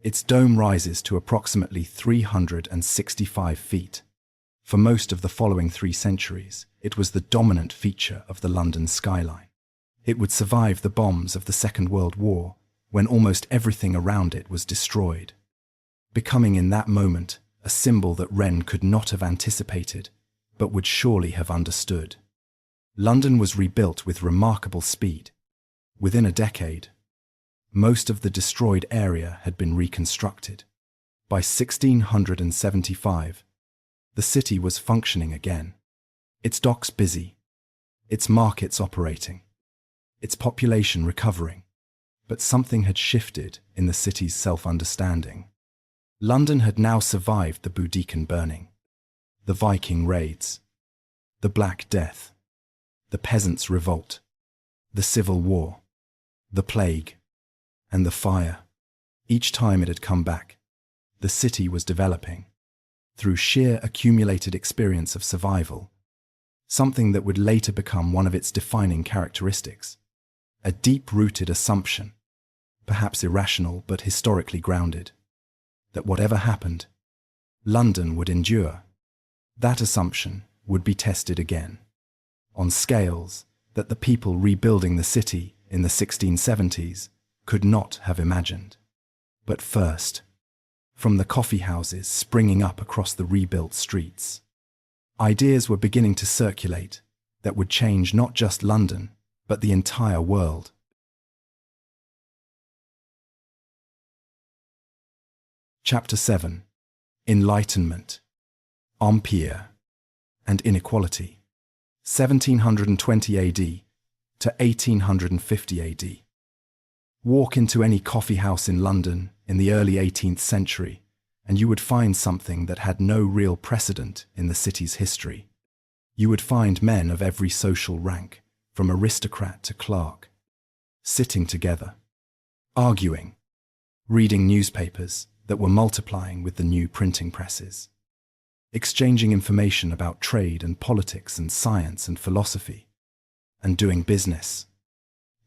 Its dome rises to approximately 365 feet. For most of the following 3 centuries, it was the dominant feature of the London skyline. It would survive the bombs of the Second World War, when almost everything around it was destroyed, becoming in that moment a symbol that Wren could not have anticipated, but would surely have understood. London was rebuilt with remarkable speed. Within a decade, most of the destroyed area had been reconstructed. By 1675, the city was functioning again. Its docks busy, its markets operating, its population recovering. But something had shifted in the city's self-understanding. London had now survived the Boudiccan burning, the Viking raids, the Black Death, the Peasants' Revolt, the Civil War, the Plague, and the fire. Each time it had come back, the city was developing, through sheer accumulated experience of survival, something that would later become one of its defining characteristics, a deep-rooted assumption, perhaps irrational but historically grounded, that whatever happened, London would endure. That assumption would be tested again, on scales that the people rebuilding the city in the 1670s could not have imagined. But first, from the coffee houses springing up across the rebuilt streets, ideas were beginning to circulate that would change not just London, but the entire world. Chapter 7. Enlightenment, Empire, and Inequality, 1720 AD to 1850 AD. Walk into any coffee house in London in the early 18th century, and you would find something that had no real precedent in the city's history. You would find men of every social rank, from aristocrat to clerk, sitting together, arguing, reading newspapers that were multiplying with the new printing presses, exchanging information about trade and politics and science and philosophy, and doing business.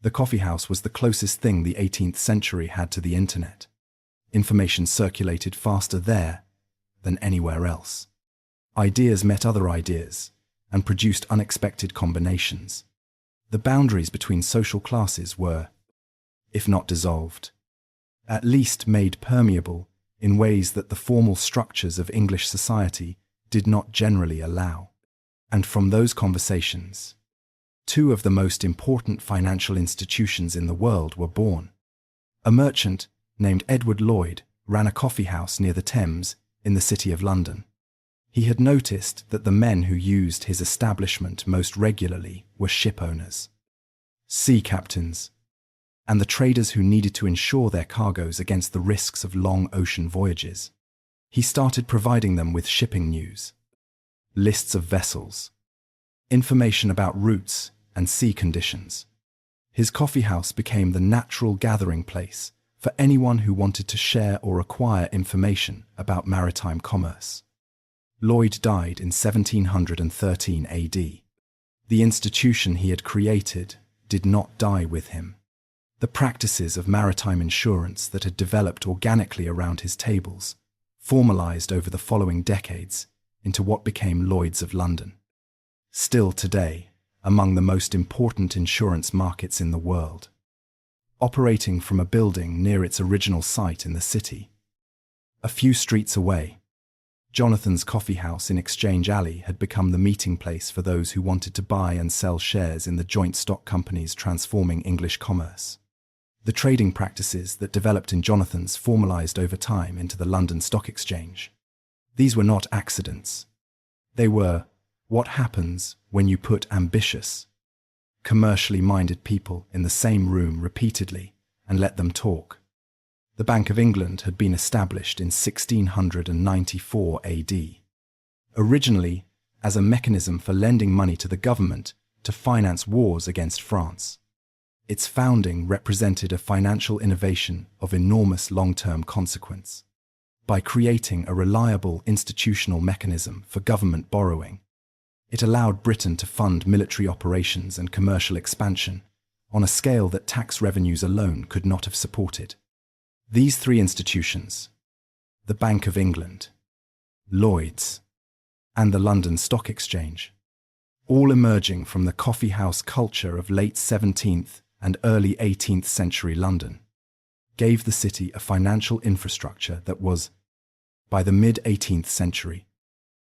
The coffee house was the closest thing the 18th century had to the internet. Information circulated faster there than anywhere else. Ideas met other ideas and produced unexpected combinations. The boundaries between social classes were, if not dissolved, at least made permeable in ways that the formal structures of English society did not generally allow. And from those conversations, two of the most important financial institutions in the world were born. A merchant named Edward Lloyd ran a coffee house near the Thames in the City of London. He had noticed that the men who used his establishment most regularly were ship owners, sea captains, and the traders who needed to insure their cargoes against the risks of long ocean voyages. He started providing them with shipping news, lists of vessels, information about routes and sea conditions. His coffee house became the natural gathering place for anyone who wanted to share or acquire information about maritime commerce. Lloyd died in 1713 AD. The institution he had created did not die with him. The practices of maritime insurance that had developed organically around his tables formalized over the following decades into what became Lloyd's of London. Still today, among the most important insurance markets in the world. Operating from a building near its original site in the city. A few streets away, Jonathan's Coffee House in Exchange Alley had become the meeting place for those who wanted to buy and sell shares in the joint stock companies transforming English commerce. The trading practices that developed in Jonathan's formalized over time into the London Stock Exchange. These were not accidents. They were what happens when you put ambitious, commercially minded people in the same room repeatedly and let them talk. The Bank of England had been established in 1694 AD, originally as a mechanism for lending money to the government to finance wars against France. Its founding represented a financial innovation of enormous long-term consequence. By creating a reliable institutional mechanism for government borrowing, it allowed Britain to fund military operations and commercial expansion on a scale that tax revenues alone could not have supported. These three institutions, the Bank of England, Lloyd's, and the London Stock Exchange, all emerging from the coffee house culture of late 17th and early 18th century London, gave the city a financial infrastructure that was, by the mid-18th century,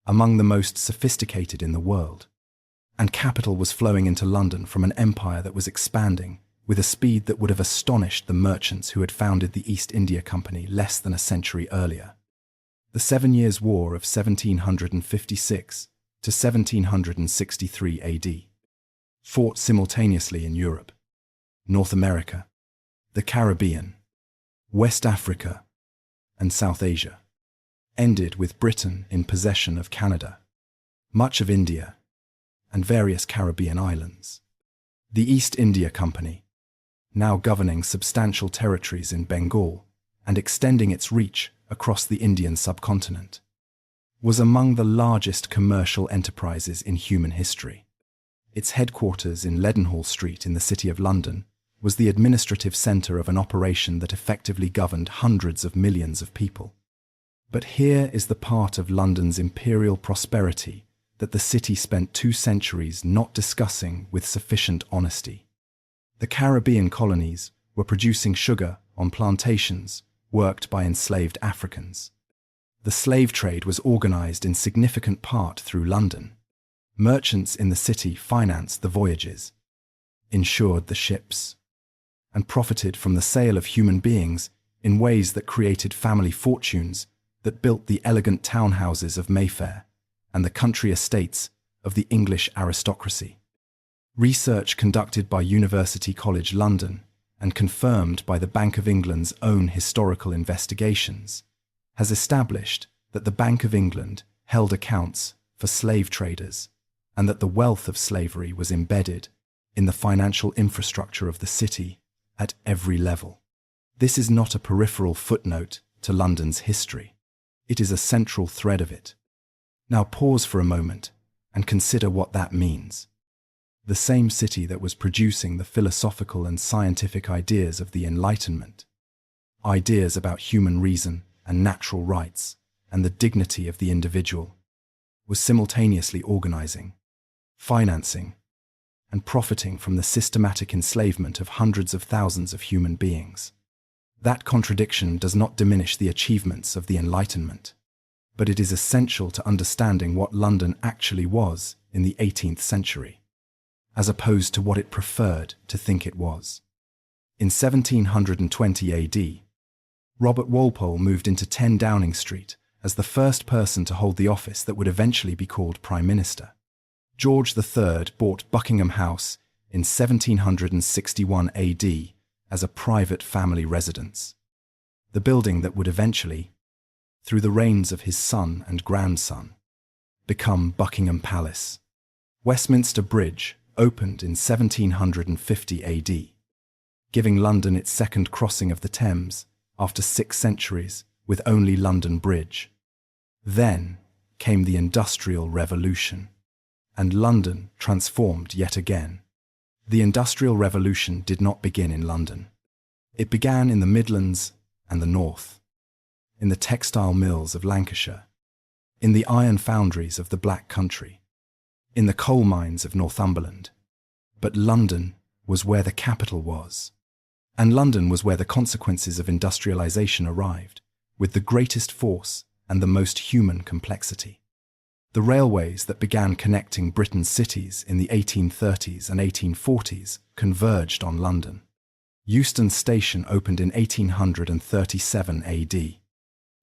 among the most sophisticated in the world. And capital was flowing into London from an empire that was expanding with a speed that would have astonished the merchants who had founded the East India Company less than a century earlier. The 7 Years' War of 1756 to 1763 AD fought simultaneously in Europe, North America, the Caribbean, West Africa, and South Asia, ended with Britain in possession of Canada, much of India, and various Caribbean islands. The East India Company, now governing substantial territories in Bengal and extending its reach across the Indian subcontinent, was among the largest commercial enterprises in human history. Its headquarters in Leadenhall Street in the City of London was the administrative centre of an operation that effectively governed hundreds of millions of people. But here is the part of London's imperial prosperity that the city spent 2 centuries not discussing with sufficient honesty. The Caribbean colonies were producing sugar on plantations worked by enslaved Africans. The slave trade was organized in significant part through London. Merchants in the city financed the voyages, insured the ships, and profited from the sale of human beings in ways that created family fortunes that built the elegant townhouses of Mayfair and the country estates of the English aristocracy. Research conducted by University College London and confirmed by the Bank of England's own historical investigations has established that the Bank of England held accounts for slave traders and that the wealth of slavery was embedded in the financial infrastructure of the city at every level. This is not a peripheral footnote to London's history. It is a central thread of it. Now pause for a moment and consider what that means. The same city that was producing the philosophical and scientific ideas of the Enlightenment, ideas about human reason and natural rights, and the dignity of the individual, was simultaneously organizing, financing, and profiting from the systematic enslavement of hundreds of thousands of human beings. That contradiction does not diminish the achievements of the Enlightenment, but it is essential to understanding what London actually was in the 18th century, as opposed to what it preferred to think it was. In 1720 AD, Robert Walpole moved into 10 Downing Street as the first person to hold the office that would eventually be called Prime Minister. George III bought Buckingham House in 1761 AD as a private family residence, the building that would eventually, through the reigns of his son and grandson, become Buckingham Palace. Westminster Bridge opened in 1750 AD, giving London its second crossing of the Thames after 6 centuries with only London Bridge. Then came the Industrial Revolution, and London transformed yet again. The Industrial Revolution did not begin in London. It began in the Midlands and the North, in the textile mills of Lancashire, in the iron foundries of the Black Country, in the coal mines of Northumberland. But London was where the capital was, and London was where the consequences of industrialization arrived, with the greatest force and the most human complexity. The railways that began connecting Britain's cities in the 1830s and 1840s converged on London. Euston Station opened in 1837 AD,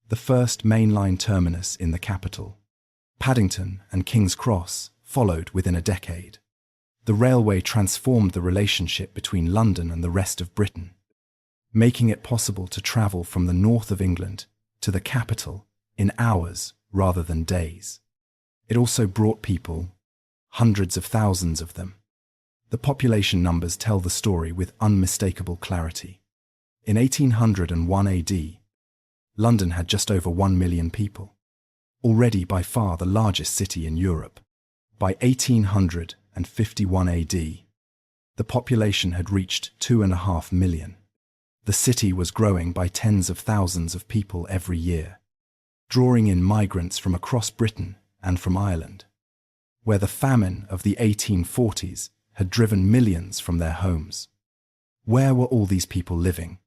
the first mainline terminus in the capital. Paddington and King's Cross followed within a decade. The railway transformed the relationship between London and the rest of Britain, making it possible to travel from the north of England to the capital in hours rather than days. It also brought people, hundreds of thousands of them. The population numbers tell the story with unmistakable clarity. In 1801 AD, London had just over 1 million people, already by far the largest city in Europe. By 1851 AD, the population had reached 2.5 million. The city was growing by tens of thousands of people every year, drawing in migrants from across Britain and from Ireland, where the famine of the 1840s had driven millions from their homes. Where were all these people living?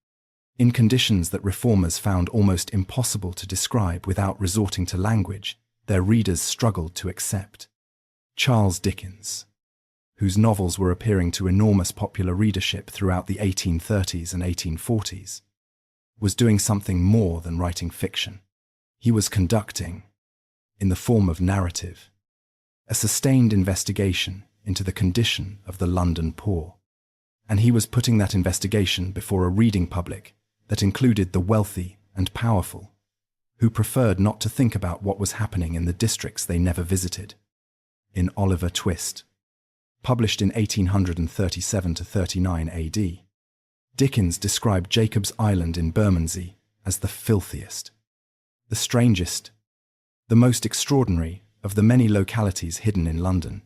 In conditions that reformers found almost impossible to describe without resorting to language their readers struggled to accept. Charles Dickens, whose novels were appearing to enormous popular readership throughout the 1830s and 1840s, was doing something more than writing fiction. He was conducting, in the form of narrative, a sustained investigation into the condition of the London poor. And he was putting that investigation before a reading public that included the wealthy and powerful, who preferred not to think about what was happening in the districts they never visited. In Oliver Twist, published in 1837–39 AD, Dickens described Jacob's Island in Bermondsey as the filthiest, the strangest, the most extraordinary of the many localities hidden in London.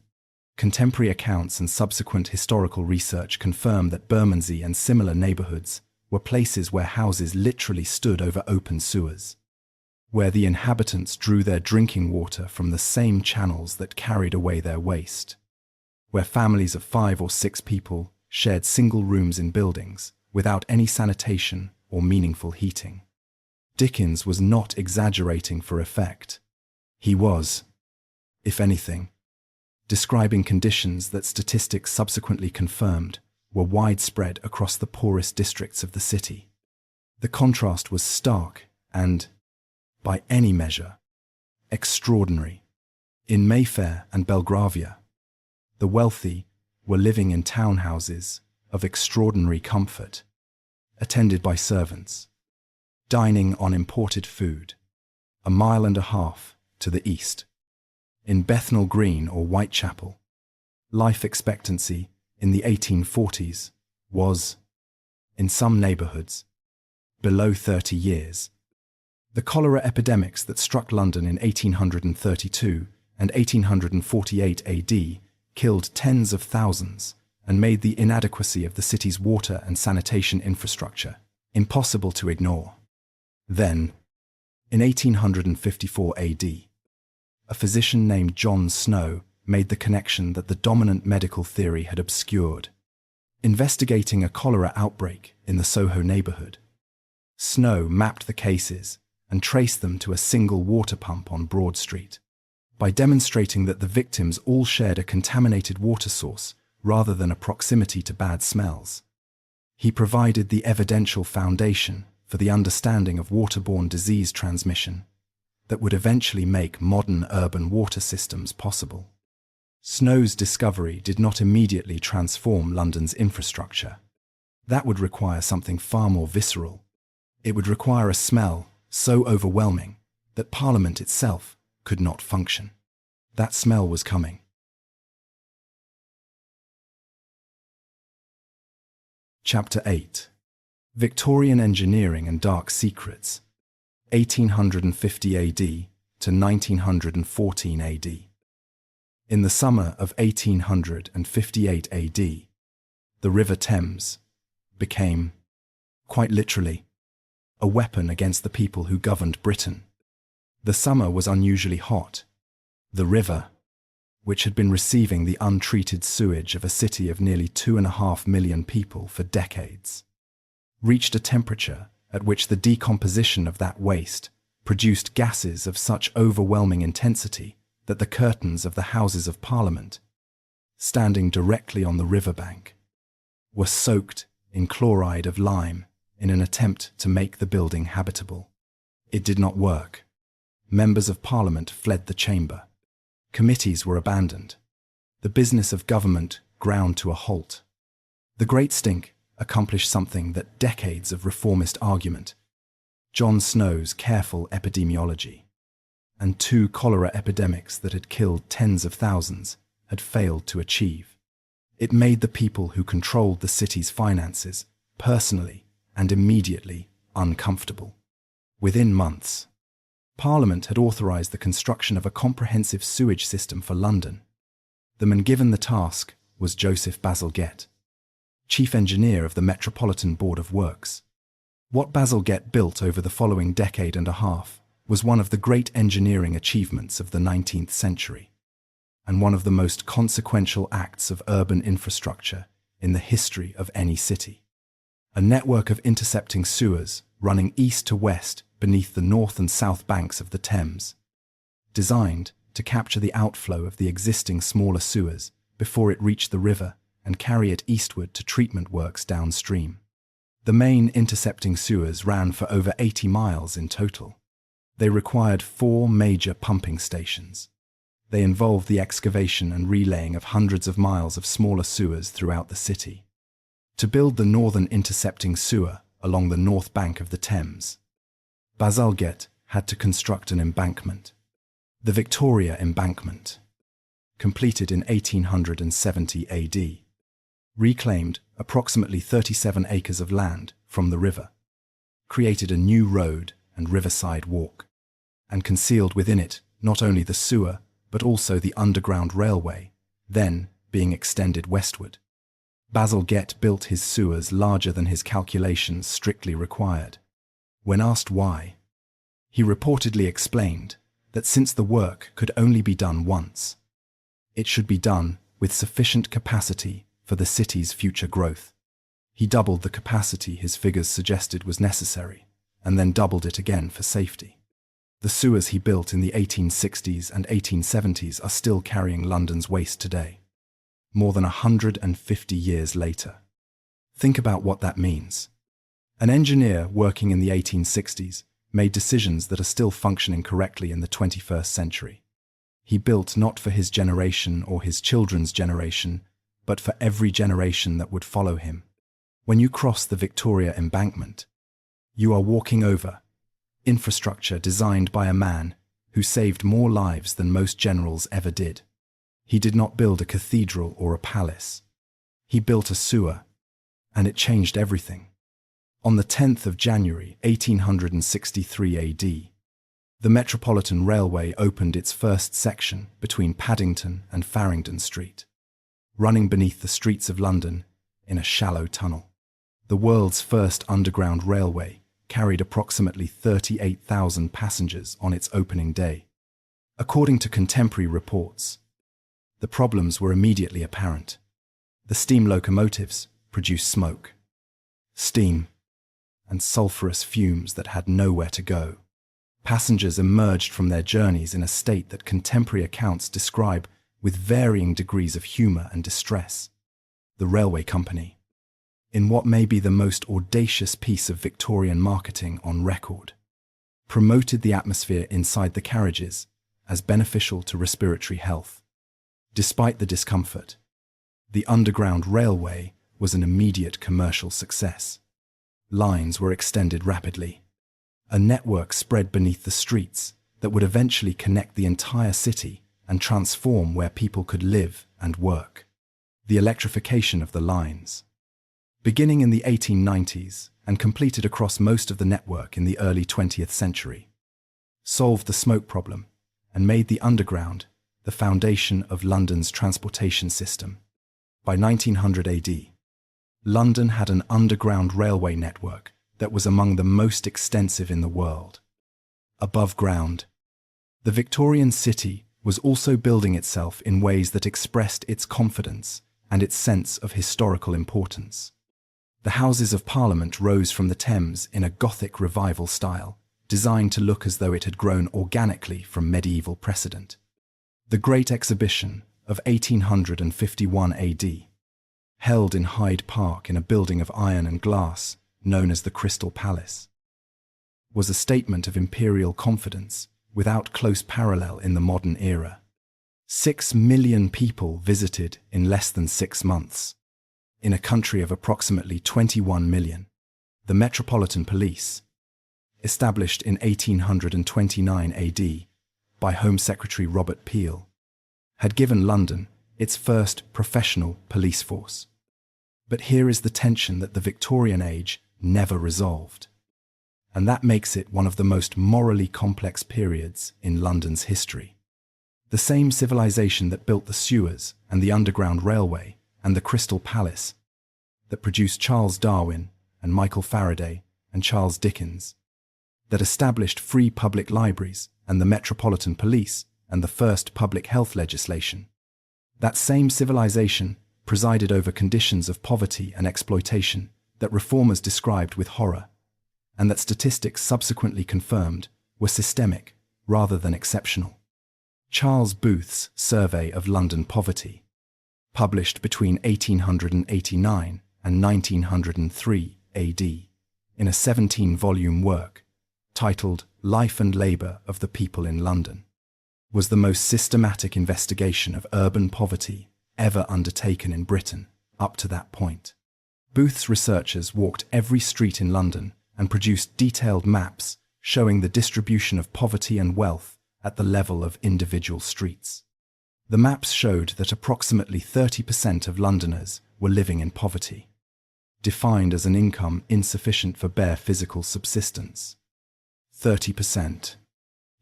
Contemporary accounts and subsequent historical research confirm that Bermondsey and similar neighbourhoods were places where houses literally stood over open sewers, where the inhabitants drew their drinking water from the same channels that carried away their waste, where families of 5 or 6 people shared single rooms in buildings without any sanitation or meaningful heating. Dickens was not exaggerating for effect. He was, if anything, describing conditions that statistics subsequently confirmed were widespread across the poorest districts of the city. The contrast was stark and, by any measure, extraordinary. In Mayfair and Belgravia, the wealthy were living in townhouses of extraordinary comfort, attended by servants, dining on imported food, 1.5 miles to the east. In Bethnal Green or Whitechapel, life expectancy in the 1840s was, in some neighbourhoods, below 30 years. The cholera epidemics that struck London in 1832 and 1848 AD killed tens of thousands and made the inadequacy of the city's water and sanitation infrastructure impossible to ignore. Then, In 1854 AD, a physician named John Snow made the connection that the dominant medical theory had obscured. Investigating a cholera outbreak in the Soho neighborhood, Snow mapped the cases and traced them to a single water pump on Broad Street. By demonstrating that the victims all shared a contaminated water source rather than a proximity to bad smells, he provided the evidential foundation for the understanding of waterborne disease transmission that would eventually make modern urban water systems possible. Snow's discovery did not immediately transform London's infrastructure. That would require something far more visceral. It would require a smell so overwhelming that Parliament itself could not function. That smell was coming. Chapter 8. Victorian Engineering and Dark Secrets, 1850 AD to 1914 AD. In the summer of 1858 AD, the River Thames became, quite literally, a weapon against the people who governed Britain. The summer was unusually hot. The river, which had been receiving the untreated sewage of a city of nearly 2.5 million people for decades, reached a temperature at which the decomposition of that waste produced gases of such overwhelming intensity that the curtains of the Houses of Parliament, standing directly on the riverbank, were soaked in chloride of lime in an attempt to make the building habitable. It did not work. Members of Parliament fled the chamber. Committees were abandoned. The business of government ground to a halt. The Great Stink accomplished something that decades of reformist argument, John Snow's careful epidemiology, and 2 cholera epidemics that had killed tens of thousands had failed to achieve. It made the people who controlled the city's finances personally and immediately uncomfortable. Within months, Parliament had authorised the construction of a comprehensive sewage system for London. The man given the task was Joseph Bazalgette, chief engineer of the Metropolitan Board of Works. What Bazalgette built over the following decade and a half was one of the great engineering achievements of the 19th century, and one of the most consequential acts of urban infrastructure in the history of any city. A network of intercepting sewers running east to west beneath the north and south banks of the Thames, designed to capture the outflow of the existing smaller sewers before it reached the river and carry it eastward to treatment works downstream. The main intercepting sewers ran for over 80 miles in total. They required 4 major pumping stations. They involved the excavation and relaying of hundreds of miles of smaller sewers throughout the city. To build the northern intercepting sewer along the north bank of the Thames, Bazalgette had to construct an embankment, the Victoria Embankment, completed in 1870 AD, reclaimed approximately 37 acres of land from the river, created a new road and riverside walk, and concealed within it not only the sewer but also the underground railway, then being extended westward. Bazalgette built his sewers larger than his calculations strictly required. When asked why, he reportedly explained that since the work could only be done once, it should be done with sufficient capacity for the city's future growth. He doubled the capacity his figures suggested was necessary, and then doubled it again for safety. The sewers he built in the 1860s and 1870s are still carrying London's waste today, more than 150 years later. Think about what that means. An engineer working in the 1860s made decisions that are still functioning correctly in the 21st century. He built not for his generation or his children's generation, but for every generation that would follow him. When you cross the Victoria Embankment, you are walking over infrastructure designed by a man who saved more lives than most generals ever did. He did not build a cathedral or a palace. He built a sewer, and it changed everything. On the 10th of January 1863 AD, the Metropolitan Railway opened its first section between Paddington and Farringdon Street, running beneath the streets of London in a shallow tunnel. The world's first underground railway carried approximately 38,000 passengers on its opening day. According to contemporary reports, the problems were immediately apparent. The steam locomotives produced smoke, steam, and sulfurous fumes that had nowhere to go. Passengers emerged from their journeys in a state that contemporary accounts describe with varying degrees of humor and distress. The railway company, in what may be the most audacious piece of Victorian marketing on record, promoted the atmosphere inside the carriages as beneficial to respiratory health. Despite the discomfort, the Underground Railway was an immediate commercial success. Lines were extended rapidly. A network spread beneath the streets that would eventually connect the entire city and transform where people could live and work. The electrification of the lines, beginning in the 1890s and completed across most of the network in the early 20th century, solved the smoke problem and made the Underground the foundation of London's transportation system. By 1900 AD, London had an underground railway network that was among the most extensive in the world. Above ground, the Victorian city was also building itself in ways that expressed its confidence and its sense of historical importance. The Houses of Parliament rose from the Thames in a Gothic revival style, designed to look as though it had grown organically from medieval precedent. The Great Exhibition of 1851 AD, held in Hyde Park in a building of iron and glass known as the Crystal Palace, was a statement of imperial confidence without close parallel in the modern era. 6 million people visited in less than 6 months. In a country of approximately 21 million, the Metropolitan Police, established in 1829 AD by Home Secretary Robert Peel, had given London its first professional police force. But here is the tension that the Victorian age never resolved, and that makes it one of the most morally complex periods in London's history. The same civilization that built the sewers and the Underground Railway and the Crystal Palace, that produced Charles Darwin and Michael Faraday and Charles Dickens, that established free public libraries and the Metropolitan Police and the first public health legislation. That same civilization presided over conditions of poverty and exploitation that reformers described with horror, and that statistics subsequently confirmed were systemic rather than exceptional. Charles Booth's Survey of London Poverty, published between 1889 and 1903 AD, in a 17-volume work titled Life and Labour of the People in London, was the most systematic investigation of urban poverty ever undertaken in Britain up to that point. Booth's researchers walked every street in London and produced detailed maps showing the distribution of poverty and wealth at the level of individual streets. The maps showed that approximately 30% of Londoners were living in poverty, defined as an income insufficient for bare physical subsistence. 30%.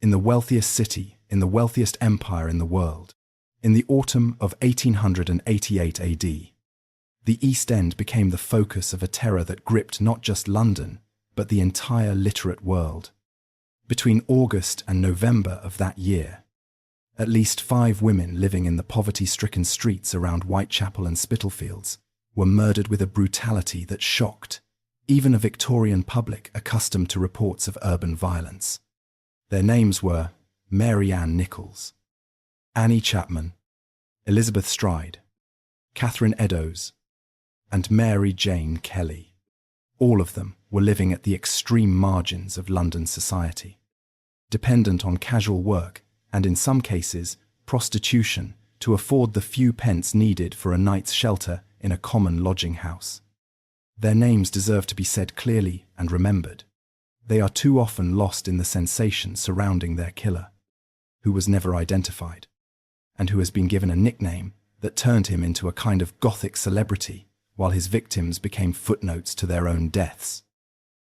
In the wealthiest city, in the wealthiest empire in the world. In the autumn of 1888 AD, the East End became the focus of a terror that gripped not just London, but the entire literate world. Between August and November of that year, at least 5 women living in the poverty-stricken streets around Whitechapel and Spitalfields were murdered with a brutality that shocked even a Victorian public accustomed to reports of urban violence. Their names were Mary Ann Nichols, Annie Chapman, Elizabeth Stride, Catherine Eddowes, and Mary Jane Kelly. All of them were living at the extreme margins of London society, dependent on casual work and, in some cases, prostitution to afford the few pence needed for a night's shelter in a common lodging house. Their names deserve to be said clearly and remembered. They are too often lost in the sensation surrounding their killer, who was never identified, and who has been given a nickname that turned him into a kind of Gothic celebrity, while his victims became footnotes to their own deaths.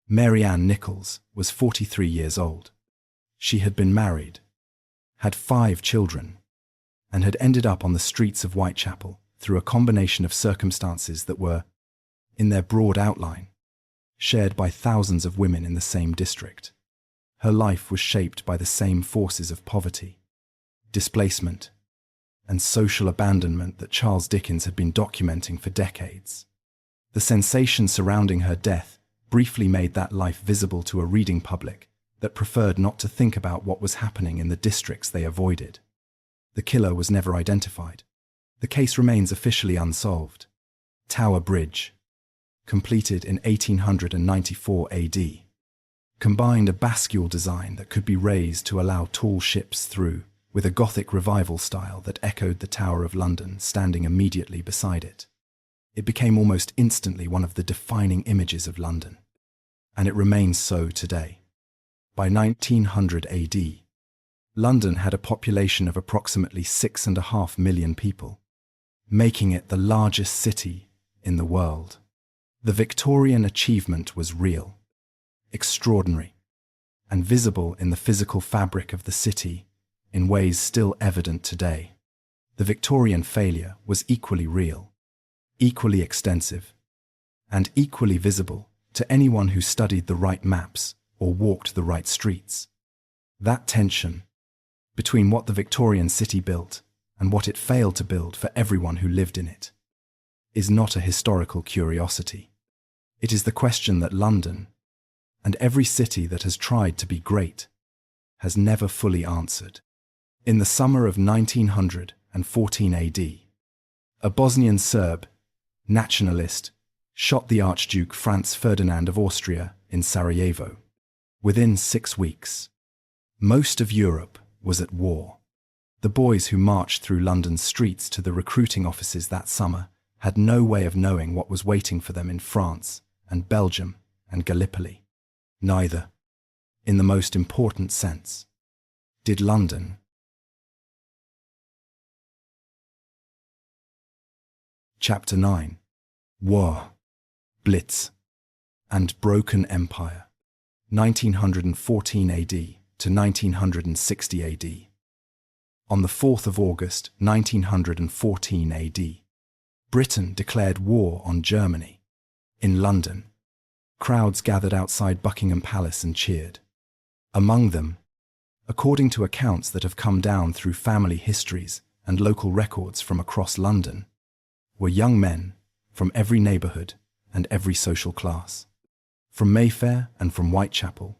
Mary Ann Nichols was 43 years old. She had been married, had 5 children, and had ended up on the streets of Whitechapel through a combination of circumstances that were, in their broad outline, shared by thousands of women in the same district. Her life was shaped by the same forces of poverty, displacement, and social abandonment that Charles Dickens had been documenting for decades. The sensation surrounding her death briefly made that life visible to a reading public that preferred not to think about what was happening in the districts they avoided. The killer was never identified. The case remains officially unsolved. Tower Bridge, completed in 1894 AD, combined a bascule design that could be raised to allow tall ships through, with a Gothic revival style that echoed the Tower of London standing immediately beside it. It became almost instantly one of the defining images of London, and it remains so today. By 1900 AD, London had a population of approximately 6.5 million people, making it the largest city in the world. The Victorian achievement was real, extraordinary, and visible in the physical fabric of the city in ways still evident today. The Victorian failure was equally real, equally extensive, and equally visible to anyone who studied the right maps or walked the right streets. That tension between what the Victorian city built and what it failed to build for everyone who lived in it is not a historical curiosity. It is the question that London, and every city that has tried to be great, has never fully answered. In the summer of 1914 AD, a Bosnian Serb, nationalist, shot the Archduke Franz Ferdinand of Austria in Sarajevo. Within 6 weeks, most of Europe was at war. The boys who marched through London's streets to the recruiting offices that summer had no way of knowing what was waiting for them in France and Belgium and Gallipoli. Neither, in the most important sense, did London. Chapter 9. War, Blitz, and Broken Empire, 1914 AD to 1960 AD. On the 4th of August 1914 AD, Britain declared war on Germany. In London, crowds gathered outside Buckingham Palace and cheered. Among them, according to accounts that have come down through family histories and local records from across London, were young men from every neighbourhood and every social class. From Mayfair and from Whitechapel,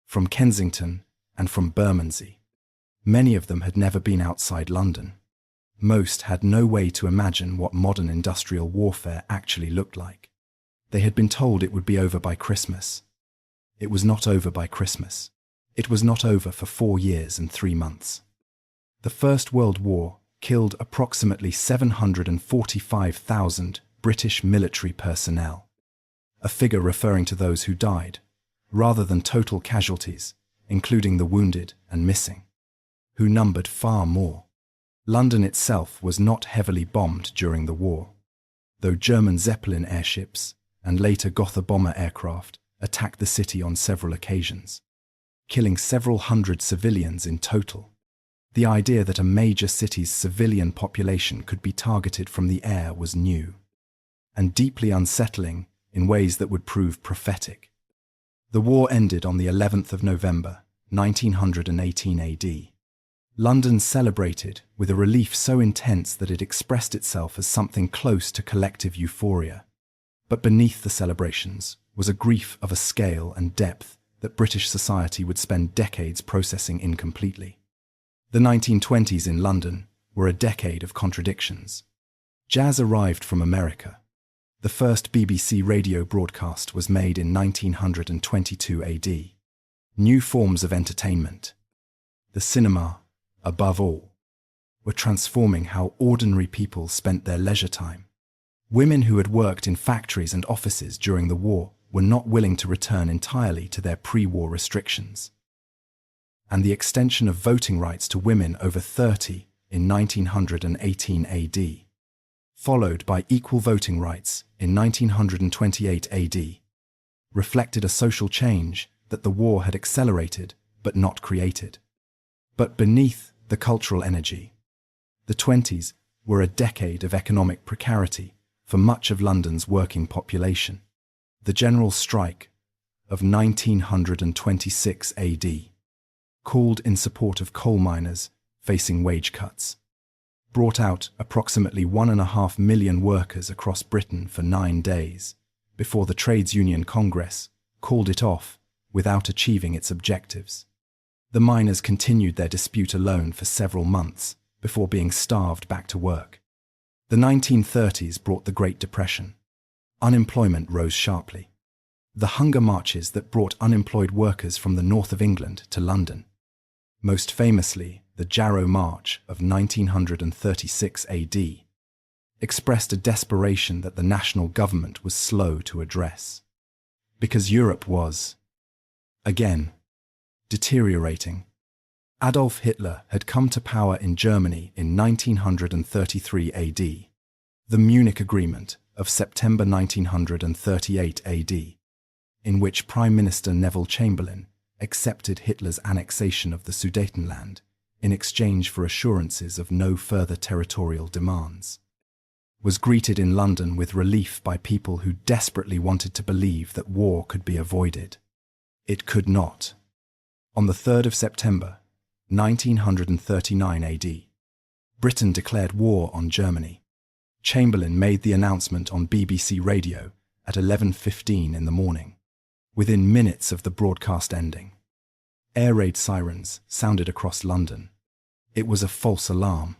from Kensington and from Bermondsey. Many of them had never been outside London. Most had no way to imagine what modern industrial warfare actually looked like. They had been told it would be over by Christmas. It was not over by Christmas. It was not over for 4 years and 3 months. The First World War killed approximately 745,000 British military personnel, a figure referring to those who died, rather than total casualties, including the wounded and missing, who numbered far more. London itself was not heavily bombed during the war, though German Zeppelin airships and later Gotha bomber aircraft attacked the city on several occasions, killing several hundred civilians in total. The idea that a major city's civilian population could be targeted from the air was new, and deeply unsettling in ways that would prove prophetic. The war ended on the 11th of November, 1918 AD. London celebrated with a relief so intense that it expressed itself as something close to collective euphoria. But beneath the celebrations was a grief of a scale and depth that British society would spend decades processing incompletely. The 1920s in London were a decade of contradictions. Jazz arrived from America. The first BBC radio broadcast was made in 1922 AD. New forms of entertainment, the cinema, above all, were transforming how ordinary people spent their leisure time. Women who had worked in factories and offices during the war were not willing to return entirely to their pre-war restrictions. And the extension of voting rights to women over 30 in 1918 AD, followed by equal voting rights in 1928 AD, reflected a social change that the war had accelerated but not created. But beneath the cultural energy, the 20s were a decade of economic precarity for much of London's working population. The General Strike of 1926 AD, called in support of coal miners facing wage cuts, brought out approximately 1.5 million workers across Britain for 9 days before the Trades Union Congress called it off without achieving its objectives. The miners continued their dispute alone for several months before being starved back to work. The 1930s brought the Great Depression. Unemployment rose sharply. The hunger marches that brought unemployed workers from the north of England to London. Most famously, the Jarrow March of 1936 AD, expressed a desperation that the national government was slow to address. Because Europe was, again, deteriorating. Adolf Hitler had come to power in Germany in 1933 AD. The Munich Agreement of September 1938 AD, in which Prime Minister Neville Chamberlain accepted Hitler's annexation of the Sudetenland in exchange for assurances of no further territorial demands, was greeted in London with relief by people who desperately wanted to believe that war could be avoided. It could not. On the 3rd of September, 1939 AD, Britain declared war on Germany. Chamberlain made the announcement on BBC Radio at 11:15 in the morning, within minutes of the broadcast ending. Air raid sirens sounded across London. It was a false alarm,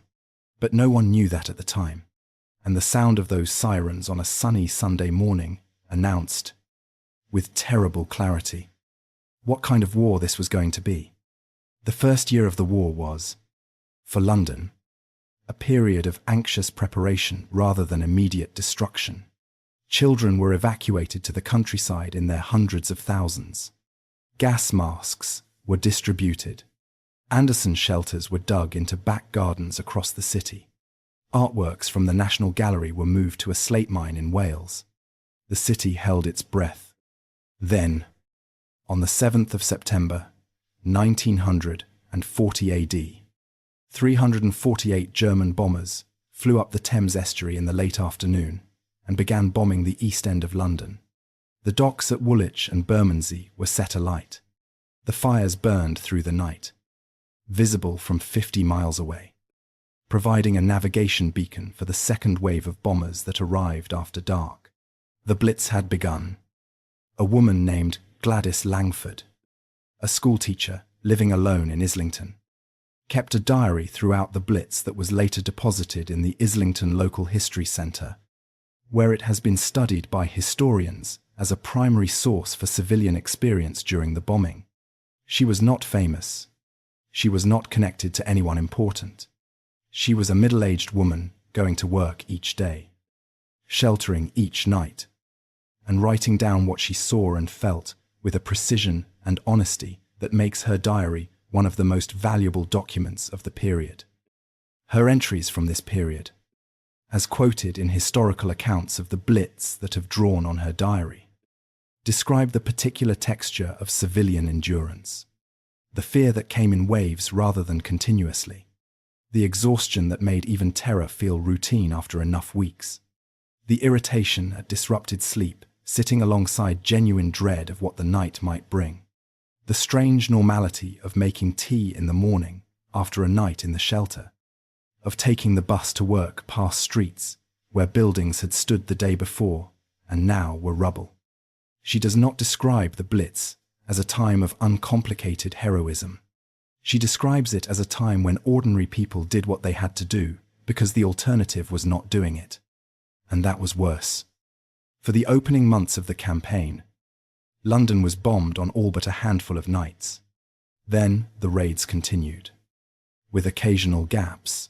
but no one knew that at the time, and the sound of those sirens on a sunny Sunday morning announced, with terrible clarity, what kind of war this was going to be. The first year of the war was, for London, a period of anxious preparation rather than immediate destruction. Children were evacuated to the countryside in their hundreds of thousands. Gas masks were distributed. Anderson shelters were dug into back gardens across the city. Artworks from the National Gallery were moved to a slate mine in Wales. The city held its breath. Then, on the 7th of September, 1940 AD, 348 German bombers flew up the Thames estuary in the late afternoon and began bombing the East End of London. The docks at Woolwich and Bermondsey were set alight. The fires burned through the night, visible from 50 miles away, providing a navigation beacon for the second wave of bombers that arrived after dark. The Blitz had begun. A woman named Gladys Langford, a schoolteacher living alone in Islington, kept a diary throughout the Blitz that was later deposited in the Islington Local History Centre, where it has been studied by historians as a primary source for civilian experience during the bombing. She was not famous. She was not connected to anyone important. She was a middle-aged woman going to work each day, sheltering each night, and writing down what she saw and felt with a precision and honesty that makes her diary one of the most valuable documents of the period. Her entries from this period, as quoted in historical accounts of the Blitz that have drawn on her diary, describe the particular texture of civilian endurance, the fear that came in waves rather than continuously, the exhaustion that made even terror feel routine after enough weeks, the irritation at disrupted sleep sitting alongside genuine dread of what the night might bring, the strange normality of making tea in the morning after a night in the shelter, of taking the bus to work past streets where buildings had stood the day before and now were rubble. She does not describe the Blitz as a time of uncomplicated heroism. She describes it as a time when ordinary people did what they had to do because the alternative was not doing it. And that was worse. For the opening months of the campaign, London was bombed on all but a handful of nights. Then the raids continued, with occasional gaps,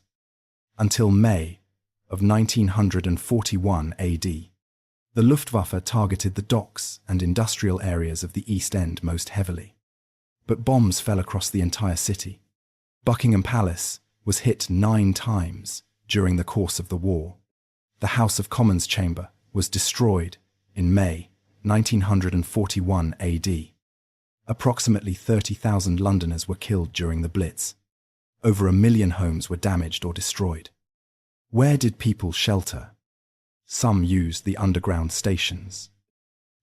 until May of 1941 AD. The Luftwaffe targeted the docks and industrial areas of the East End most heavily. But bombs fell across the entire city. Buckingham Palace was hit 9 times during the course of the war. The House of Commons chamber was destroyed in May 1941 AD. Approximately 30,000 Londoners were killed during the Blitz. Over 1 million homes were damaged or destroyed. Where did people shelter? Some used the underground stations.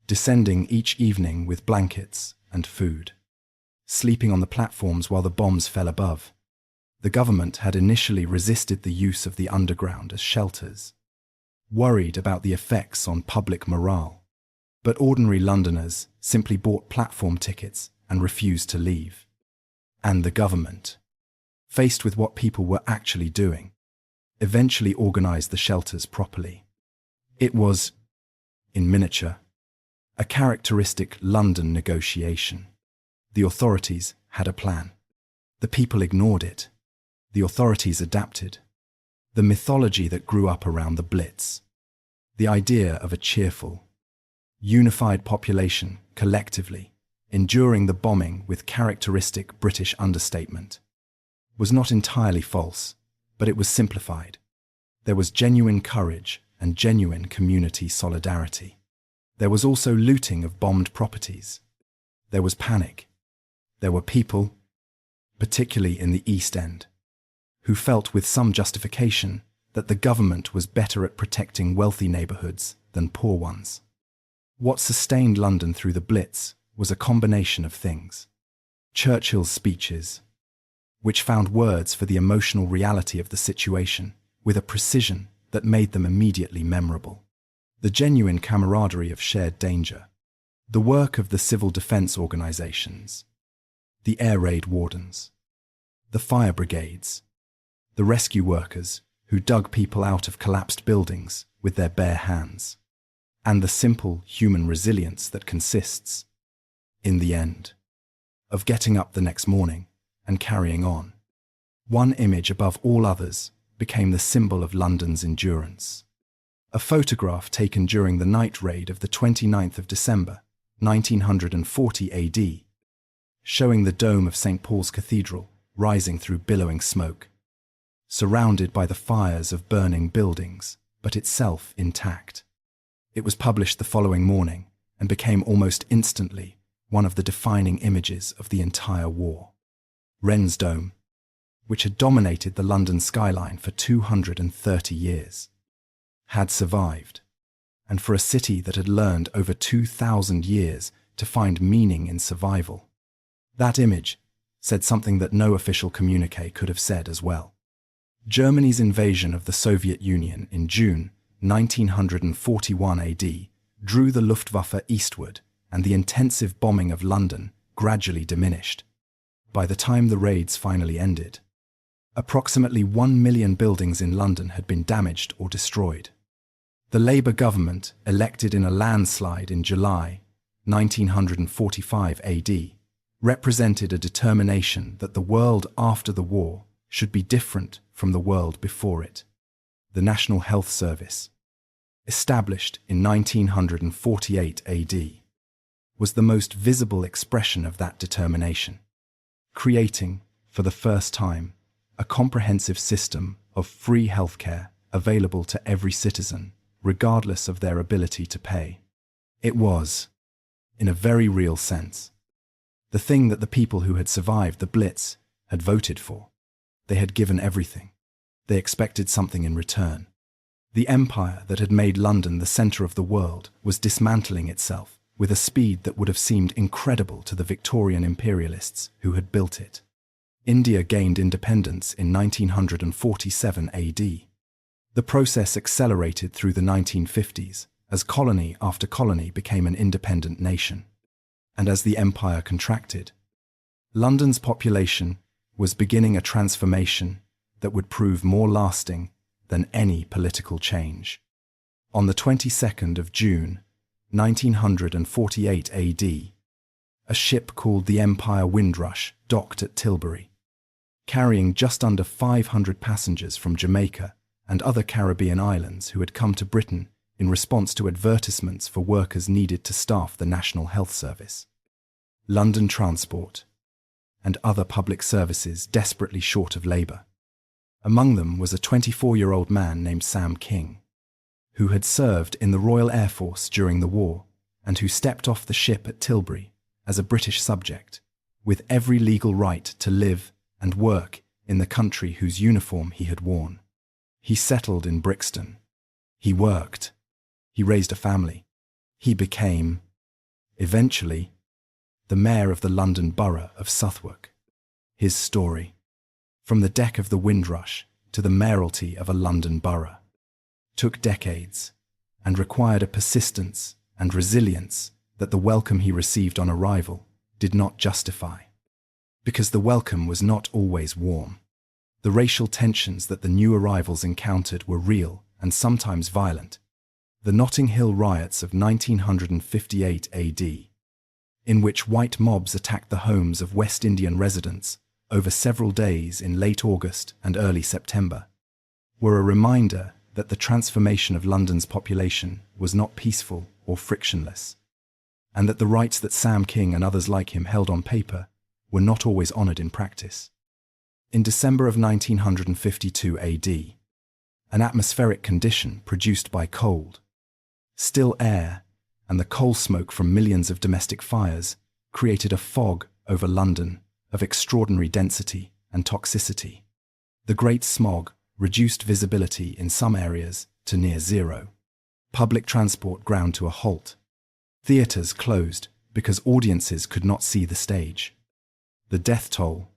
descending each evening with blankets and food, sleeping on the platforms while the bombs fell above. The government had initially resisted the use of the underground as shelters, worried about the effects on public morale. But ordinary Londoners simply bought platform tickets and refused to leave. And the government, faced with what people were actually doing, eventually organized the shelters properly. It was, in miniature, a characteristic London negotiation. The authorities had a plan. The people ignored it. The authorities adapted. The mythology that grew up around the Blitz, the idea of a cheerful, unified population collectively enduring the bombing with characteristic British understatement, was not entirely false, but it was simplified. There was genuine courage and genuine community solidarity. There was also looting of bombed properties. There was panic. There were people, particularly in the East End, who felt with some justification that the government was better at protecting wealthy neighbourhoods than poor ones. What sustained London through the Blitz was a combination of things. Churchill's speeches, which found words for the emotional reality of the situation with a precision that made them immediately memorable. The genuine camaraderie of shared danger. The work of the civil defence organisations, the air raid wardens, the fire brigades, the rescue workers who dug people out of collapsed buildings with their bare hands, and the simple human resilience that consists, in the end, of getting up the next morning and carrying on. One image above all others became the symbol of London's endurance. A photograph taken during the night raid of the 29th of December, 1940 AD, showing the dome of St. Paul's Cathedral rising through billowing smoke, surrounded by the fires of burning buildings, but itself intact. It was published the following morning and became almost instantly one of the defining images of the entire war. Wren's Dome, which had dominated the London skyline for 230 years, had survived, and for a city that had learned over 2,000 years to find meaning in survival. That image said something that no official communique could have said as well. Germany's invasion of the Soviet Union in June 1941 AD drew the Luftwaffe eastward, and the intensive bombing of London gradually diminished. By the time the raids finally ended, approximately 1 million buildings in London had been damaged or destroyed. The Labour government, elected in a landslide in July 1945 AD, represented a determination that the world after the war should be different from the world before it. The National Health Service, established in 1948 AD, was the most visible expression of that determination, creating, for the first time, a comprehensive system of free healthcare available to every citizen, regardless of their ability to pay. It was, in a very real sense, the thing that the people who had survived the Blitz had voted for. They had given everything. They expected something in return. The empire that had made London the centre of the world was dismantling itself with a speed that would have seemed incredible to the Victorian imperialists who had built it. India gained independence in 1947 AD. The process accelerated through the 1950s as colony after colony became an independent nation. And as the empire contracted, London's population was beginning a transformation that would prove more lasting than any political change. On the 22nd of June, 1948 AD, a ship called the Empire Windrush docked at Tilbury, carrying just under 500 passengers from Jamaica and other Caribbean islands who had come to Britain in response to advertisements for workers needed to staff the National Health Service, London Transport, and other public services desperately short of labour. Among them was a 24-year-old man named Sam King, who had served in the Royal Air Force during the war and who stepped off the ship at Tilbury as a British subject, with every legal right to live and work in the country whose uniform he had worn. He settled in Brixton. He worked. He raised a family. He became Eventually, the mayor of the London borough of Southwark. His story, from the deck of the Windrush to the mayoralty of a London borough, took decades and required a persistence and resilience that the welcome he received on arrival did not justify. Because the welcome was not always warm. The racial tensions that the new arrivals encountered were real and sometimes violent. The Notting Hill riots of 1958 AD, in which white mobs attacked the homes of West Indian residents over several days in late August and early September, were a reminder that the transformation of London's population was not peaceful or frictionless, and that the rights that Sam King and others like him held on paper were not always honoured in practice. In December of 1952 AD, an atmospheric condition produced by cold, still air, and the coal smoke from millions of domestic fires created a fog over London of extraordinary density and toxicity. The Great Smog reduced visibility in some areas to near zero. Public transport ground to a halt. Theatres closed because audiences could not see the stage. The death toll,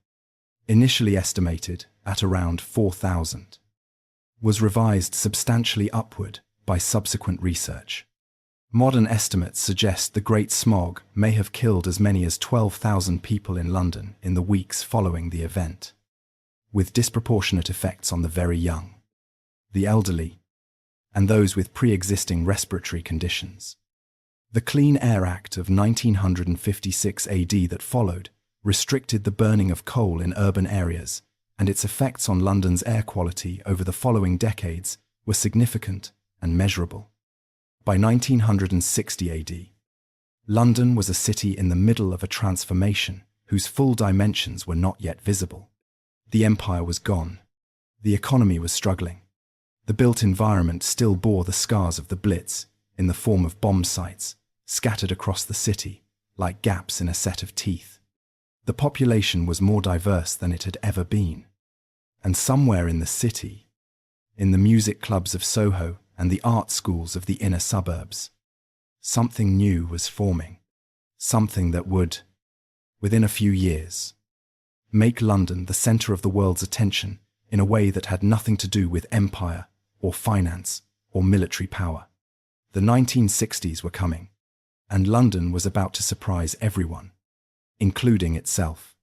initially estimated at around 4,000, was revised substantially upward by subsequent research. Modern estimates suggest the Great Smog may have killed as many as 12,000 people in London in the weeks following the event, with disproportionate effects on the very young, the elderly, and those with pre-existing respiratory conditions. The Clean Air Act of 1956 AD that followed restricted the burning of coal in urban areas, and its effects on London's air quality over the following decades were significant and measurable. By 1960 AD, London was a city in the middle of a transformation whose full dimensions were not yet visible. The empire was gone. The economy was struggling. The built environment still bore the scars of the Blitz in the form of bomb sites scattered across the city like gaps in a set of teeth. The population was more diverse than it had ever been. And somewhere in the city, in the music clubs of Soho and the art schools of the inner suburbs, something new was forming. Something that would, within a few years, make London the centre of the world's attention in a way that had nothing to do with empire or finance or military power. The 1960s were coming, and London was about to surprise everyone, including itself.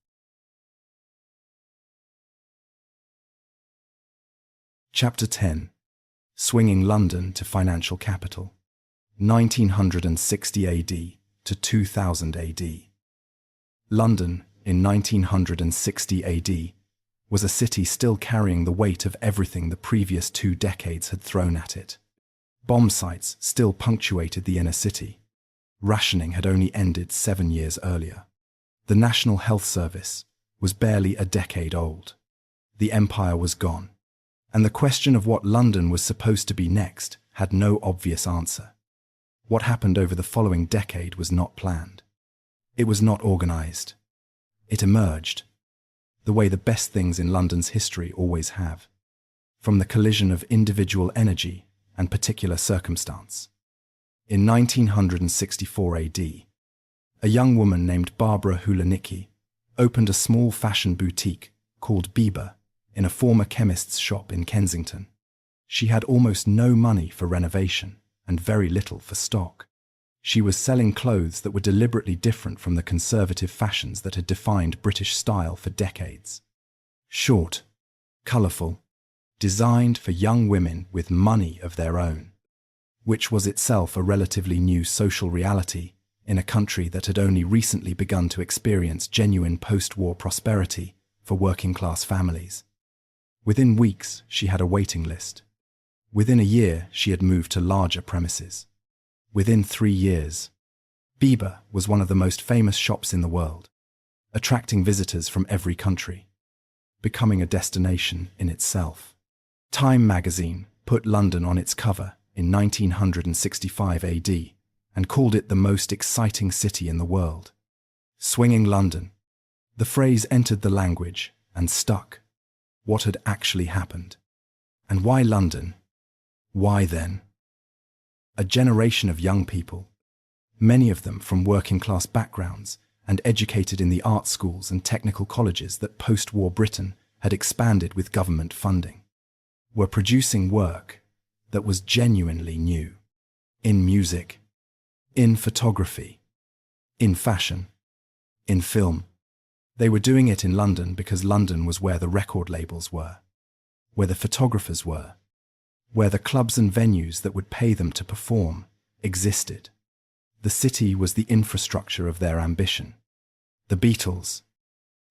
Chapter 10. Swinging London to Financial Capital, 1960 AD to 2000 AD. London, in 1960 AD, was a city still carrying the weight of everything the previous 2 decades had thrown at it. Bomb sites still punctuated the inner city. Rationing had only ended 7 years earlier. The National Health Service was barely a decade old. The empire was gone, and the question of what London was supposed to be next had no obvious answer. What happened over the following decade was not planned. It was not organized. It emerged, the way the best things in London's history always have, from the collision of individual energy and particular circumstance. In 1964 AD, a young woman named Barbara Hulanicki opened a small fashion boutique called Bieber in a former chemist's shop in Kensington. She had almost no money for renovation and very little for stock. She was selling clothes that were deliberately different from the conservative fashions that had defined British style for decades. Short, colourful, designed for young women with money of their own, which was itself a relatively new social reality in a country that had only recently begun to experience genuine post-war prosperity for working-class families. Within weeks, she had a waiting list. Within a year, she had moved to larger premises. Within 3 years, Bieber was one of the most famous shops in the world, attracting visitors from every country, becoming a destination in itself. Time magazine put London on its cover in 1965 AD and called it the most exciting city in the world. Swinging London. The phrase entered the language and stuck. What had actually happened? And why London? Why then? A generation of young people, many of them from working-class backgrounds and educated in the art schools and technical colleges that post-war Britain had expanded with government funding, were producing work that was genuinely new. In music, in photography, in fashion, in film. They were doing it in London because London was where the record labels were, where the photographers were, where the clubs and venues that would pay them to perform existed. The city was the infrastructure of their ambition. The Beatles,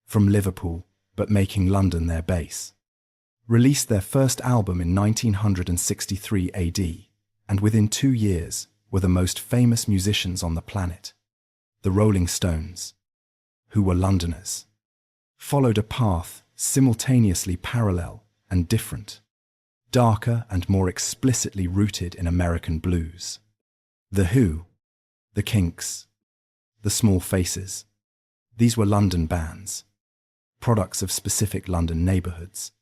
from Liverpool but making London their base, released their first album in 1963 AD, and within 2 years were the most famous musicians on the planet. The Rolling Stones, who were Londoners, followed a path simultaneously parallel and different, darker and more explicitly rooted in American blues. The Who, the Kinks, the Small Faces, these were London bands, products of specific London neighbourhoods.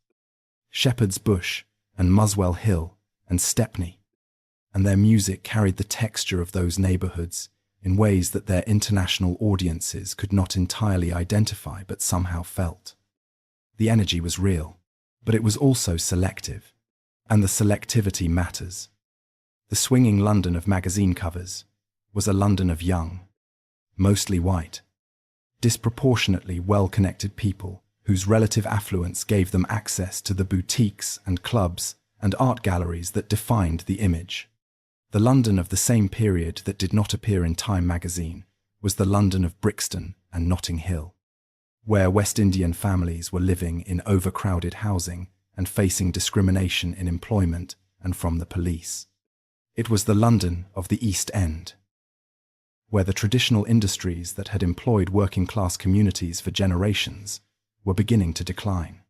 Shepherd's Bush and Muswell Hill and Stepney, and their music carried the texture of those neighbourhoods in ways that their international audiences could not entirely identify but somehow felt. The energy was real, but it was also selective, and the selectivity matters. The swinging London of magazine covers was a London of young, mostly white, disproportionately well-connected people whose relative affluence gave them access to the boutiques and clubs and art galleries that defined the image. The London of the same period that did not appear in Time magazine was the London of Brixton and Notting Hill, where West Indian families were living in overcrowded housing and facing discrimination in employment and from the police. It was the London of the East End, where the traditional industries that had employed working-class communities for generations were beginning to decline.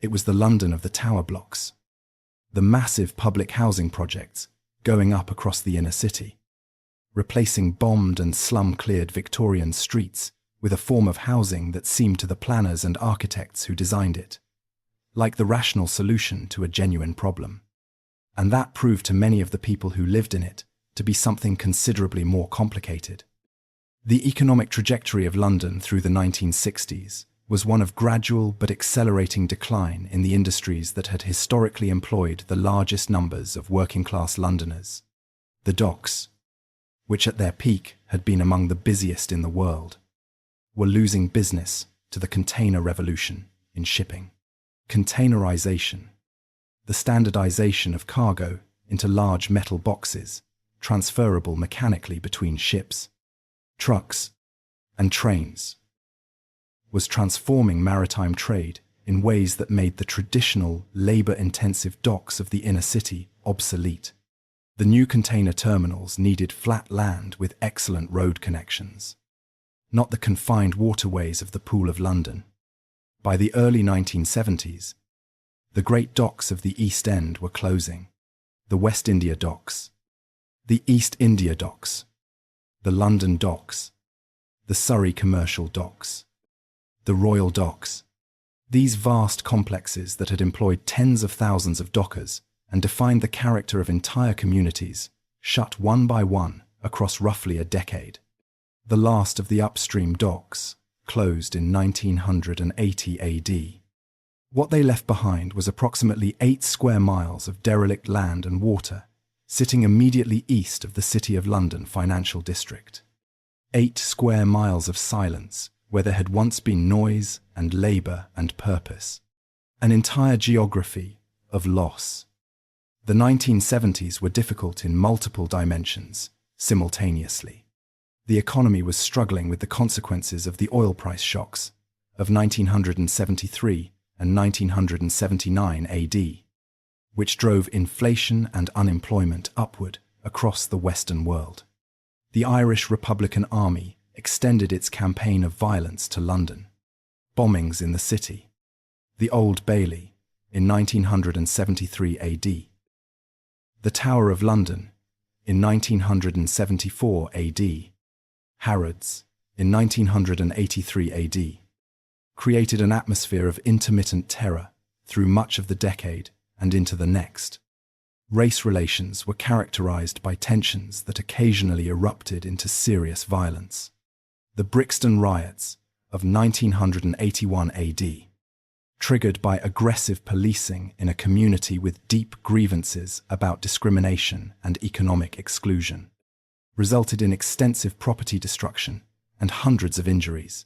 It was the London of the tower blocks, the massive public housing projects going up across the inner city, replacing bombed and slum-cleared Victorian streets with a form of housing that seemed to the planners and architects who designed it like the rational solution to a genuine problem. And that proved to many of the people who lived in it to be something considerably more complicated. The economic trajectory of London through the 1960s was one of gradual but accelerating decline in the industries that had historically employed the largest numbers of working-class Londoners. The docks, which at their peak had been among the busiest in the world, were losing business to the container revolution in shipping. Containerization, the standardization of cargo into large metal boxes, transferable mechanically between ships, trucks, and trains, was transforming maritime trade in ways that made the traditional, labor-intensive docks of the inner city obsolete. The new container terminals needed flat land with excellent road connections, not the confined waterways of the Pool of London. By the early 1970s, the great docks of the East End were closing. The West India Docks, the East India Docks, the London Docks, the Surrey Commercial Docks, the Royal Docks. These vast complexes that had employed tens of thousands of dockers and defined the character of entire communities shut one by one across roughly a decade. The last of the upstream docks closed in 1980 AD. What they left behind was approximately 8 square miles of derelict land and water, sitting immediately east of the City of London financial district. 8 square miles of silence, where there had once been noise and labour and purpose. An entire geography of loss. The 1970s were difficult in multiple dimensions, simultaneously. The economy was struggling with the consequences of the oil price shocks of 1973 and 1979 AD, which drove inflation and unemployment upward across the Western world. The Irish Republican Army extended its campaign of violence to London. Bombings in the city. The Old Bailey in 1973 AD. The Tower of London in 1974 AD. Harrods in 1983 AD. Created an atmosphere of intermittent terror through much of the decade and into the next. Race relations were characterized by tensions that occasionally erupted into serious violence. The Brixton riots of 1981 AD, triggered by aggressive policing in a community with deep grievances about discrimination and economic exclusion, resulted in extensive property destruction and hundreds of injuries.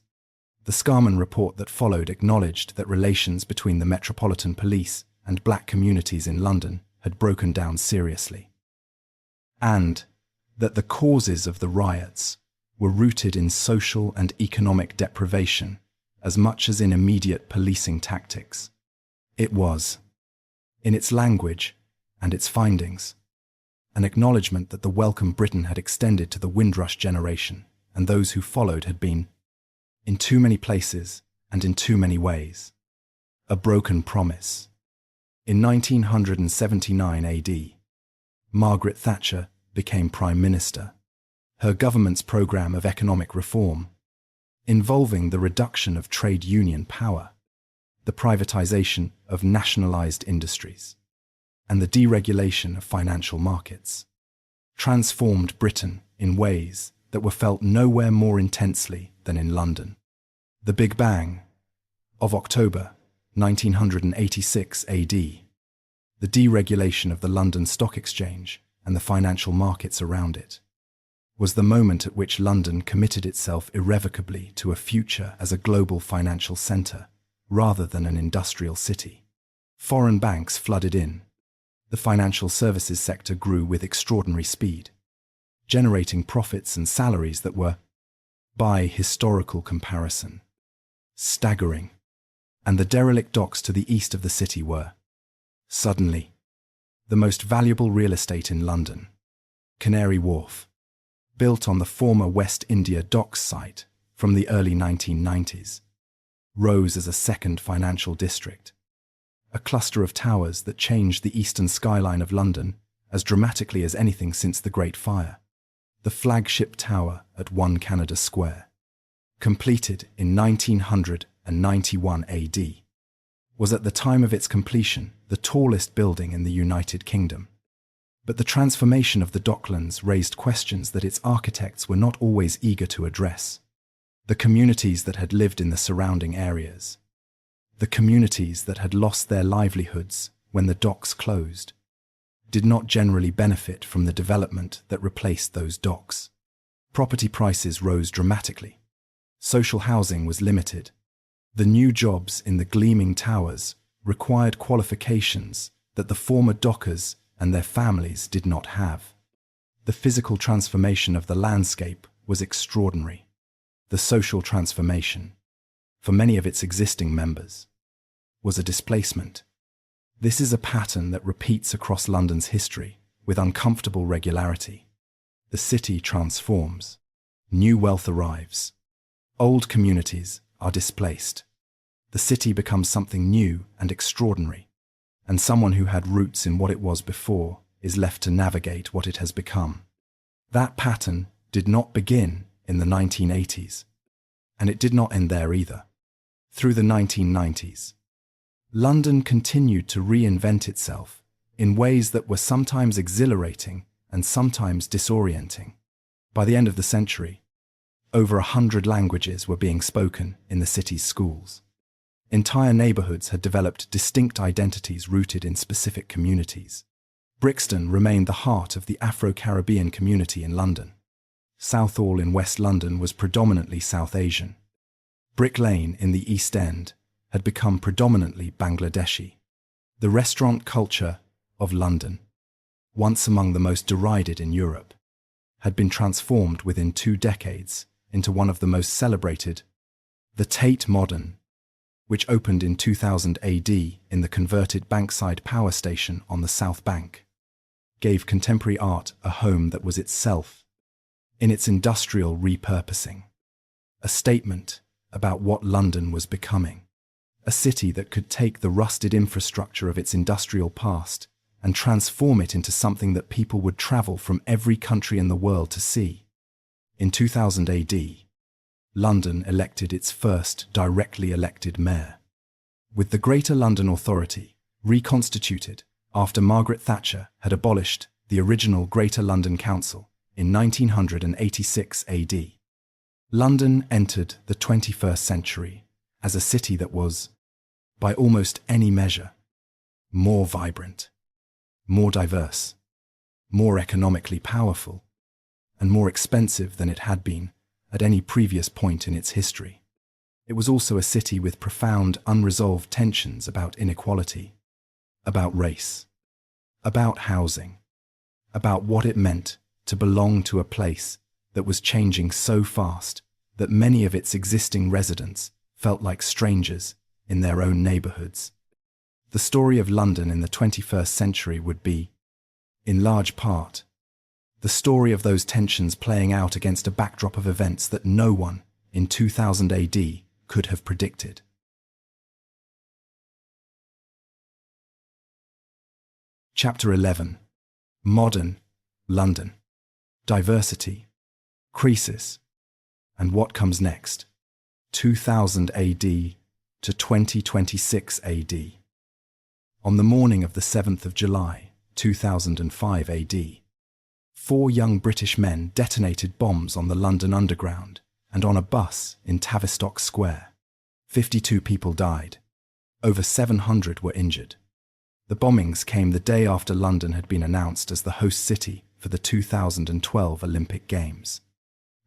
The Scarman report that followed acknowledged that relations between the Metropolitan Police and black communities in London had broken down seriously, and that the causes of the riots were rooted in social and economic deprivation as much as in immediate policing tactics. It was, in its language and its findings, an acknowledgement that the welcome Britain had extended to the Windrush generation and those who followed had been, in too many places and in too many ways, a broken promise. In 1979 AD, Margaret Thatcher became Prime Minister. Her government's programme of economic reform, involving the reduction of trade union power, the privatisation of nationalised industries, and the deregulation of financial markets, transformed Britain in ways that were felt nowhere more intensely than in London. The Big Bang of October 1986 AD, the deregulation of the London Stock Exchange and the financial markets around it, was the moment at which London committed itself irrevocably to a future as a global financial centre rather than an industrial city. Foreign banks flooded in. The financial services sector grew with extraordinary speed, generating profits and salaries that were, by historical comparison, staggering. And the derelict docks to the east of the city were, suddenly, the most valuable real estate in London. Canary Wharf, built on the former West India Docks site from the early 1990s, rose as a second financial district, a cluster of towers that changed the eastern skyline of London as dramatically as anything since the Great Fire. The flagship tower at 1 Canada Square, completed in 1991 AD, was at the time of its completion the tallest building in the United Kingdom. But the transformation of the Docklands raised questions that its architects were not always eager to address. The communities that had lived in the surrounding areas, the communities that had lost their livelihoods when the docks closed, did not generally benefit from the development that replaced those docks. Property prices rose dramatically. Social housing was limited. The new jobs in the gleaming towers required qualifications that the former dockers and their families did not have. The physical transformation of the landscape was extraordinary. The social transformation, for many of its existing members, was a displacement. This is a pattern that repeats across London's history with uncomfortable regularity. The city transforms. New wealth arrives. Old communities are displaced. The city becomes something new and extraordinary, and someone who had roots in what it was before is left to navigate what it has become. That pattern did not begin in the 1980s, and it did not end there either. Through the 1990s, London continued to reinvent itself in ways that were sometimes exhilarating and sometimes disorienting. By the end of the century, over 100 languages were being spoken in the city's schools. Entire neighbourhoods had developed distinct identities rooted in specific communities. Brixton remained the heart of the Afro-Caribbean community in London. Southall in West London was predominantly South Asian. Brick Lane in the East End had become predominantly Bangladeshi. The restaurant culture of London, once among the most derided in Europe, had been transformed within 2 decades into one of the most celebrated. The Tate Modern, which opened in 2000 AD in the converted Bankside Power Station on the South Bank, gave contemporary art a home that was itself, in its industrial repurposing, a statement about what London was becoming, a city that could take the rusted infrastructure of its industrial past and transform it into something that people would travel from every country in the world to see. In 2000 AD, London elected its first directly elected mayor. With the Greater London Authority reconstituted after Margaret Thatcher had abolished the original Greater London Council in 1986 AD. London entered the 21st century as a city that was, by almost any measure, more vibrant, more diverse, more economically powerful, and more expensive than it had been at any previous point in its history. It was also a city with profound, unresolved tensions about inequality, about race, about housing, about what it meant to belong to a place that was changing so fast that many of its existing residents felt like strangers in their own neighborhoods. The story of London in the 21st century would be, in large part, the story of those tensions playing out against a backdrop of events that no one in 2000 AD could have predicted. Chapter 11. Modern London. Diversity, crisis, and what comes next. 2000 AD to 2026 AD. On the morning of the 7th of July, 2005 AD, 4 young British men detonated bombs on the London Underground and on a bus in Tavistock Square. 52 people died. Over 700 were injured. The bombings came the day after London had been announced as the host city for the 2012 Olympic Games.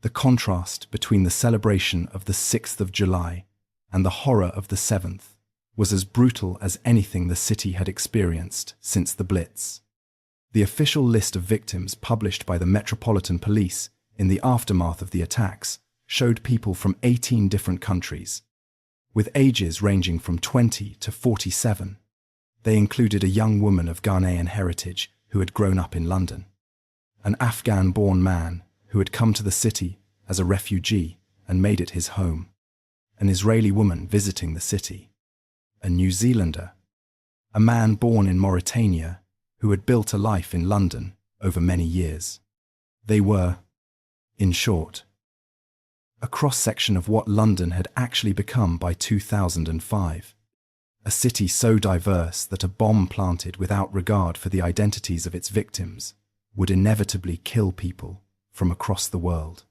The contrast between the celebration of the 6th of July and the horror of the 7th was as brutal as anything the city had experienced since the Blitz. The official list of victims published by the Metropolitan Police in the aftermath of the attacks showed people from 18 different countries, with ages ranging from 20 to 47. They included a young woman of Ghanaian heritage who had grown up in London, an Afghan-born man who had come to the city as a refugee and made it his home, an Israeli woman visiting the city, a New Zealander, a man born in Mauritania who had built a life in London over many years. They were, in short, a cross-section of what London had actually become by 2005, a city so diverse that a bomb planted without regard for the identities of its victims would inevitably kill people from across the world.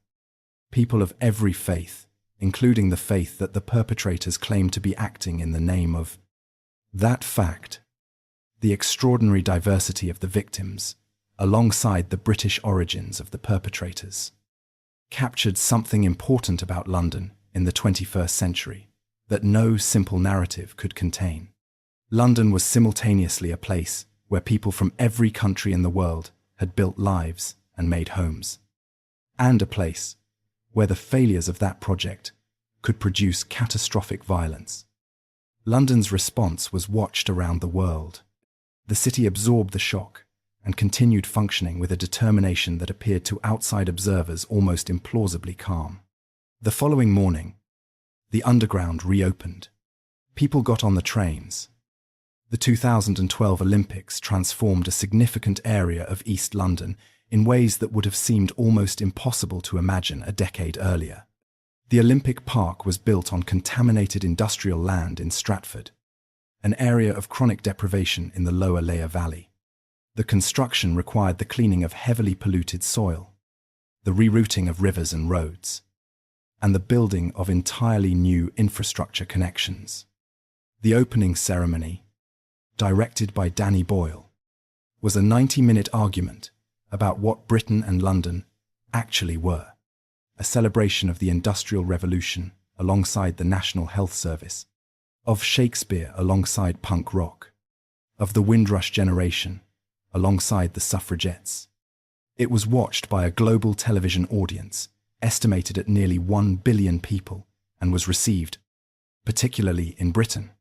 People of every faith, including the faith that the perpetrators claimed to be acting in the name of. That fact, the extraordinary diversity of the victims, alongside the British origins of the perpetrators, captured something important about London in the 21st century that no simple narrative could contain. London was simultaneously a place where people from every country in the world had built lives and made homes, and a place where the failures of that project could produce catastrophic violence. London's response was watched around the world. The city absorbed the shock and continued functioning with a determination that appeared to outside observers almost implausibly calm. The following morning, the Underground reopened. People got on the trains. The 2012 Olympics transformed a significant area of East London in ways that would have seemed almost impossible to imagine a decade earlier. The Olympic Park was built on contaminated industrial land in Stratford, an area of chronic deprivation in the lower Layer Valley. The construction required the cleaning of heavily polluted soil, the rerouting of rivers and roads, and the building of entirely new infrastructure connections. The opening ceremony, directed by Danny Boyle, was a 90-minute argument about what Britain and London actually were, a celebration of the Industrial Revolution alongside the National Health Service, of Shakespeare alongside punk rock, of the Windrush generation alongside the suffragettes. It was watched by a global television audience estimated at nearly 1 billion people and was received, particularly in Britain,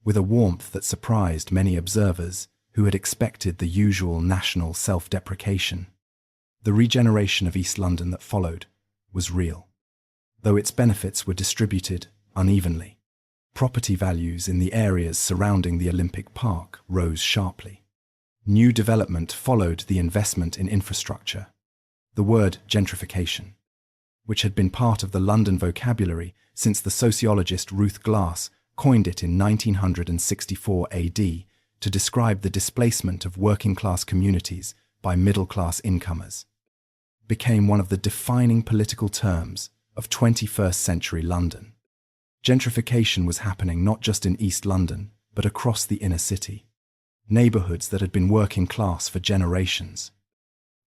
with a warmth that surprised many observers who had expected the usual national self-deprecation. The regeneration of East London that followed was real, though its benefits were distributed unevenly. Property values in the areas surrounding the Olympic Park rose sharply. New development followed the investment in infrastructure. The word gentrification, which had been part of the London vocabulary since the sociologist Ruth Glass coined it in 1964 AD, to describe the displacement of working-class communities by middle-class incomers, became one of the defining political terms of 21st century London. Gentrification was happening not just in East London, but across the inner city. Neighbourhoods that had been working class for generations,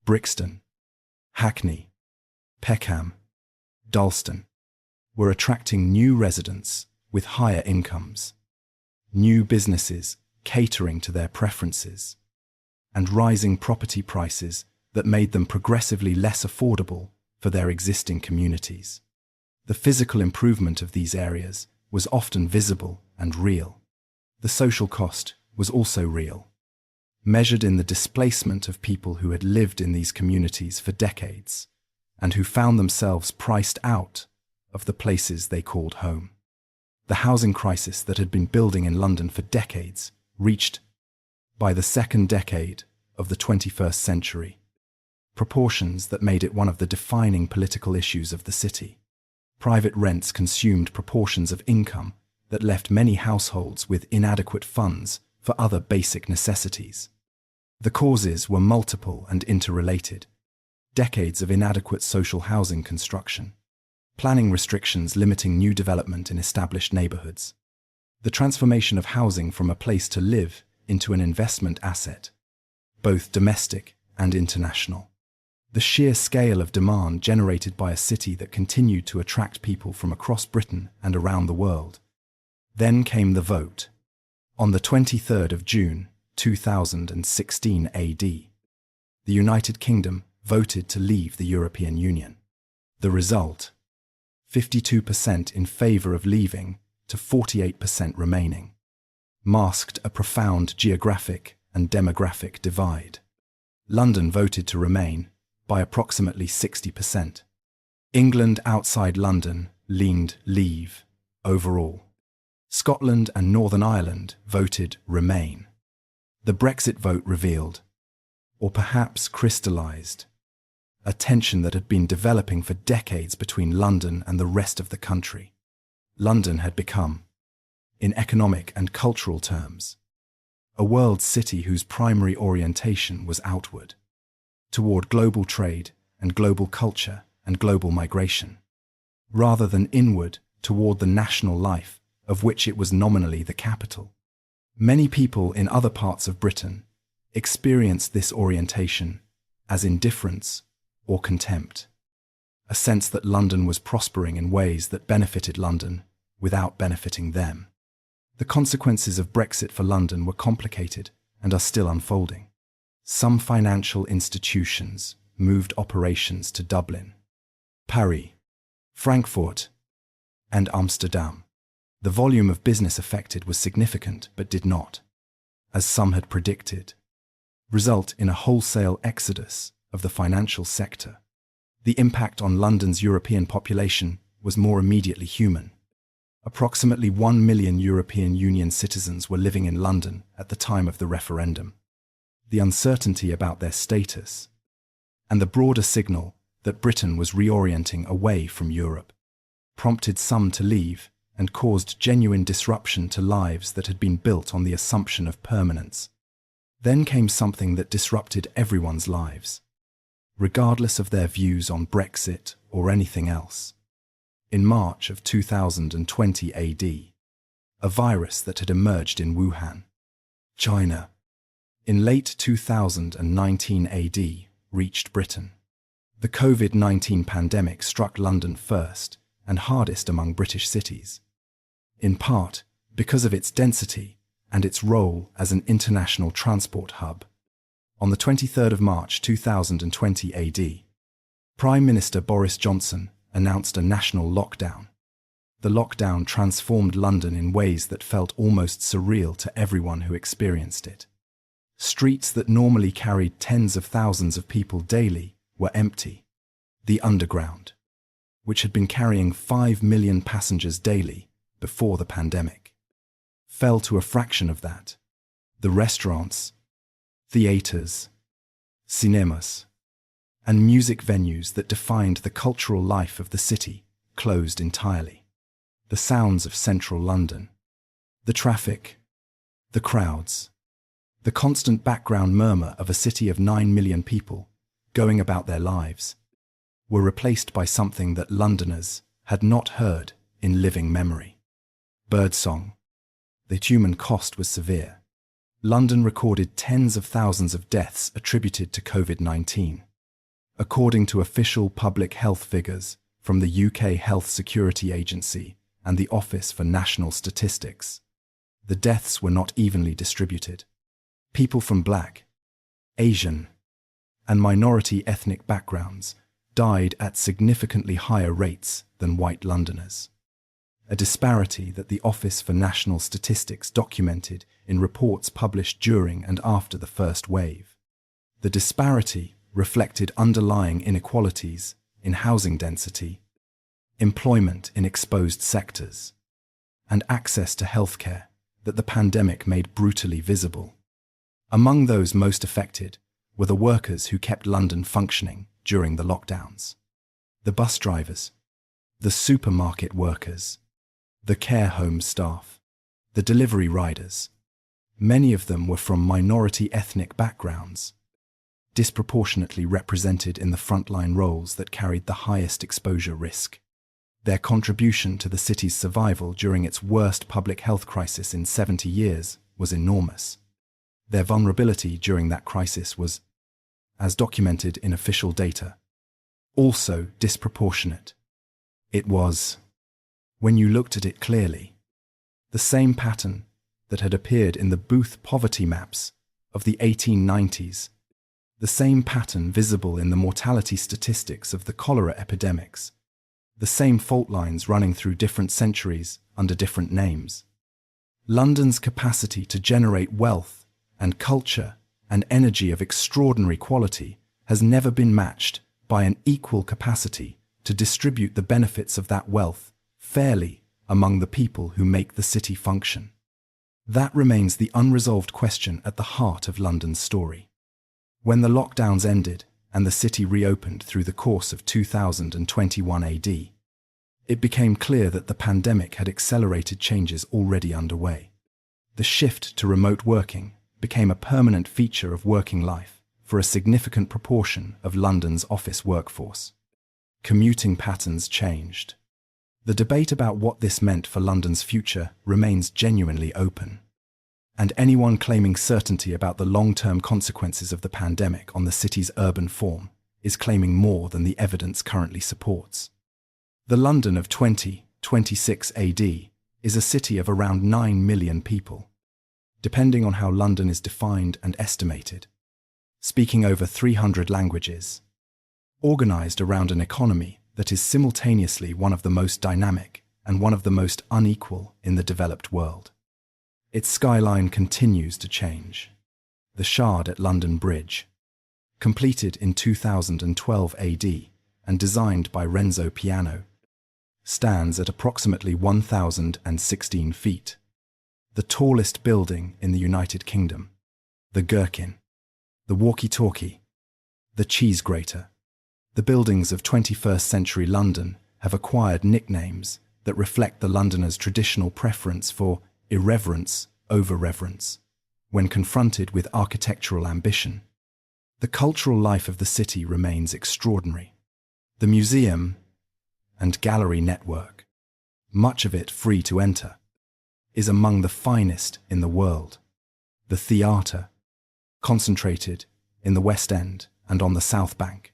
Brixton, Hackney, Peckham, Dalston, were attracting new residents with higher incomes, new businesses catering to their preferences, and rising property prices that made them progressively less affordable for their existing communities. The physical improvement of these areas was often visible and real. The social cost was also real, measured in the displacement of people who had lived in these communities for decades and who found themselves priced out of the places they called home. The housing crisis that had been building in London for decades reached, by the second decade of the 21st century, proportions that made it one of the defining political issues of the city. Private rents consumed proportions of income that left many households with inadequate funds for other basic necessities. The causes were multiple and interrelated. Decades of inadequate social housing construction, planning restrictions limiting new development in established neighbourhoods, the transformation of housing from a place to live into an investment asset, both domestic and international. The sheer scale of demand generated by a city that continued to attract people from across Britain and around the world. Then came the vote. On the 23rd of June, 2016 AD, the United Kingdom voted to leave the European Union. The result: 52% in favour of leaving to 48% remaining, masked a profound geographic and demographic divide. London voted to remain by approximately 60%. England outside London leaned leave overall. Scotland and Northern Ireland voted remain. The Brexit vote revealed, or perhaps crystallised, a tension that had been developing for decades between London and the rest of the country. London had become, in economic and cultural terms, a world city whose primary orientation was outward, toward global trade and global culture and global migration, rather than inward toward the national life of which it was nominally the capital. Many people in other parts of Britain experienced this orientation as indifference or contempt, a sense that London was prospering in ways that benefited London without benefiting them. The consequences of Brexit for London were complicated and are still unfolding. Some financial institutions moved operations to Dublin, Paris, Frankfurt, and Amsterdam. The volume of business affected was significant but did not, as some had predicted, result in a wholesale exodus of the financial sector. The impact on London's European population was more immediately human. Approximately 1 million European Union citizens were living in London at the time of the referendum. The uncertainty about their status, and the broader signal that Britain was reorienting away from Europe, prompted some to leave and caused genuine disruption to lives that had been built on the assumption of permanence. Then came something that disrupted everyone's lives, regardless of their views on Brexit or anything else. In March of 2020 AD, a virus that had emerged in Wuhan, China, in late 2019 AD, reached Britain. The COVID-19 pandemic struck London first and hardest among British cities, in part because of its density and its role as an international transport hub. On the 23rd of March 2020 AD, Prime Minister Boris Johnson announced a national lockdown. The lockdown transformed London in ways that felt almost surreal to everyone who experienced it. Streets that normally carried tens of thousands of people daily were empty. The Underground, which had been carrying 5 million passengers daily before the pandemic, fell to a fraction of that. The restaurants, theatres, cinemas, and music venues that defined the cultural life of the city closed entirely. The sounds of central London, the traffic, the crowds, The constant background murmur of a city of 9 million people going about their lives were replaced by something that Londoners had not heard in living memory. Birdsong. The human cost was severe. London recorded tens of thousands of deaths attributed to COVID-19. According to official public health figures from the UK Health Security Agency and the Office for National Statistics, the deaths were not evenly distributed. People from Black, Asian, and minority ethnic backgrounds died at significantly higher rates than white Londoners, a disparity that the Office for National Statistics documented in reports published during and after the first wave. The disparity reflected underlying inequalities in housing density, employment in exposed sectors, and access to healthcare that the pandemic made brutally visible. Among those most affected were the workers who kept London functioning during the lockdowns. The bus drivers, the supermarket workers, the care home staff, the delivery riders. Many of them were from minority ethnic backgrounds, disproportionately represented in the frontline roles that carried the highest exposure risk. Their contribution to the city's survival during its worst public health crisis in 70 years was enormous. Their vulnerability during that crisis was, as documented in official data, also disproportionate. It was, when you looked at it clearly, the same pattern that had appeared in the booth poverty maps of the 1890s, the same pattern visible in the mortality statistics of the cholera epidemics, the same fault lines running through different centuries under different names. London's capacity to generate wealth and culture and energy of extraordinary quality has never been matched by an equal capacity to distribute the benefits of that wealth fairly among the people who make the city function. That remains the unresolved question at the heart of London's story. When the lockdowns ended and the city reopened through the course of 2021 AD, it became clear that the pandemic had accelerated changes already underway. The shift to remote working became a permanent feature of working life for a significant proportion of London's office workforce. Commuting patterns changed. The debate about what this meant for London's future remains genuinely open. And anyone claiming certainty about the long-term consequences of the pandemic on the city's urban form is claiming more than the evidence currently supports. The London of 2026 AD is a city of around 9 million people, depending on how London is defined and estimated, speaking over 300 languages, organized around an economy that is simultaneously one of the most dynamic and one of the most unequal in the developed world. Its skyline continues to change. The Shard at London Bridge, completed in 2012 AD and designed by Renzo Piano, stands at approximately 1,016 feet. The tallest building in the United Kingdom, the Gherkin, the walkie-talkie, the cheese grater. The buildings of 21st century London have acquired nicknames that reflect the Londoner's traditional preference for irreverence over reverence when confronted with architectural ambition. The cultural life of the city remains extraordinary. The museum and gallery network, much of it free to enter, is among the finest in the world. The theatre, concentrated in the West End and on the South Bank,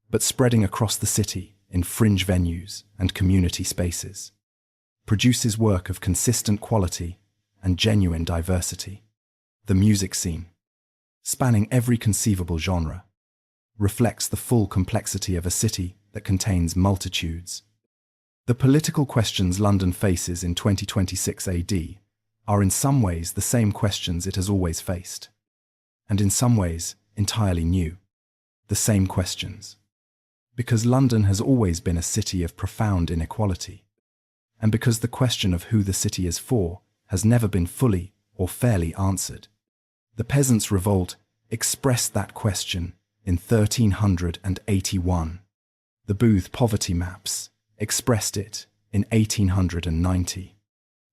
but spreading across the city in fringe venues and community spaces, produces work of consistent quality and genuine diversity. The music scene, spanning every conceivable genre, reflects the full complexity of a city that contains multitudes. The political questions London faces in 2026 AD are in some ways the same questions it has always faced, and in some ways entirely new. The same questions. Because London has always been a city of profound inequality, and because the question of who the city is for has never been fully or fairly answered. The Peasants' Revolt expressed that question in 1381. The Booth poverty maps expressed it in 1890.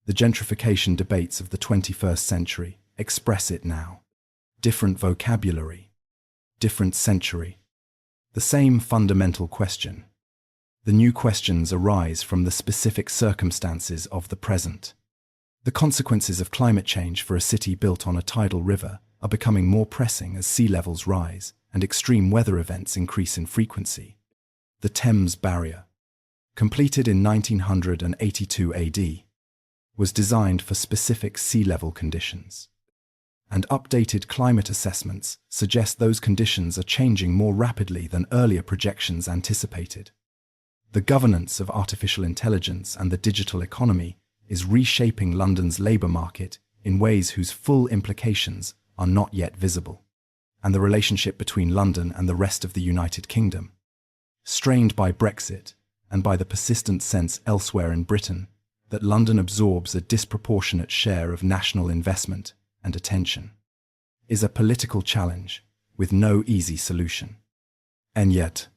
The gentrification debates of the 21st century express it now. different vocabulary, different century. The same fundamental question. The new questions arise from the specific circumstances of the present. The consequences of climate change for a city built on a tidal river are becoming more pressing as sea levels rise and extreme weather events increase in frequency. The Thames Barrier, completed in 1982 AD, was designed for specific sea level conditions. And updated climate assessments suggest those conditions are changing more rapidly than earlier projections anticipated. The governance of artificial intelligence and the digital economy is reshaping London's labour market in ways whose full implications are not yet visible. And the relationship between London and the rest of the United Kingdom, strained by Brexit and by the persistent sense elsewhere in Britain that London absorbs a disproportionate share of national investment and attention, is a political challenge with no easy solution. And yet,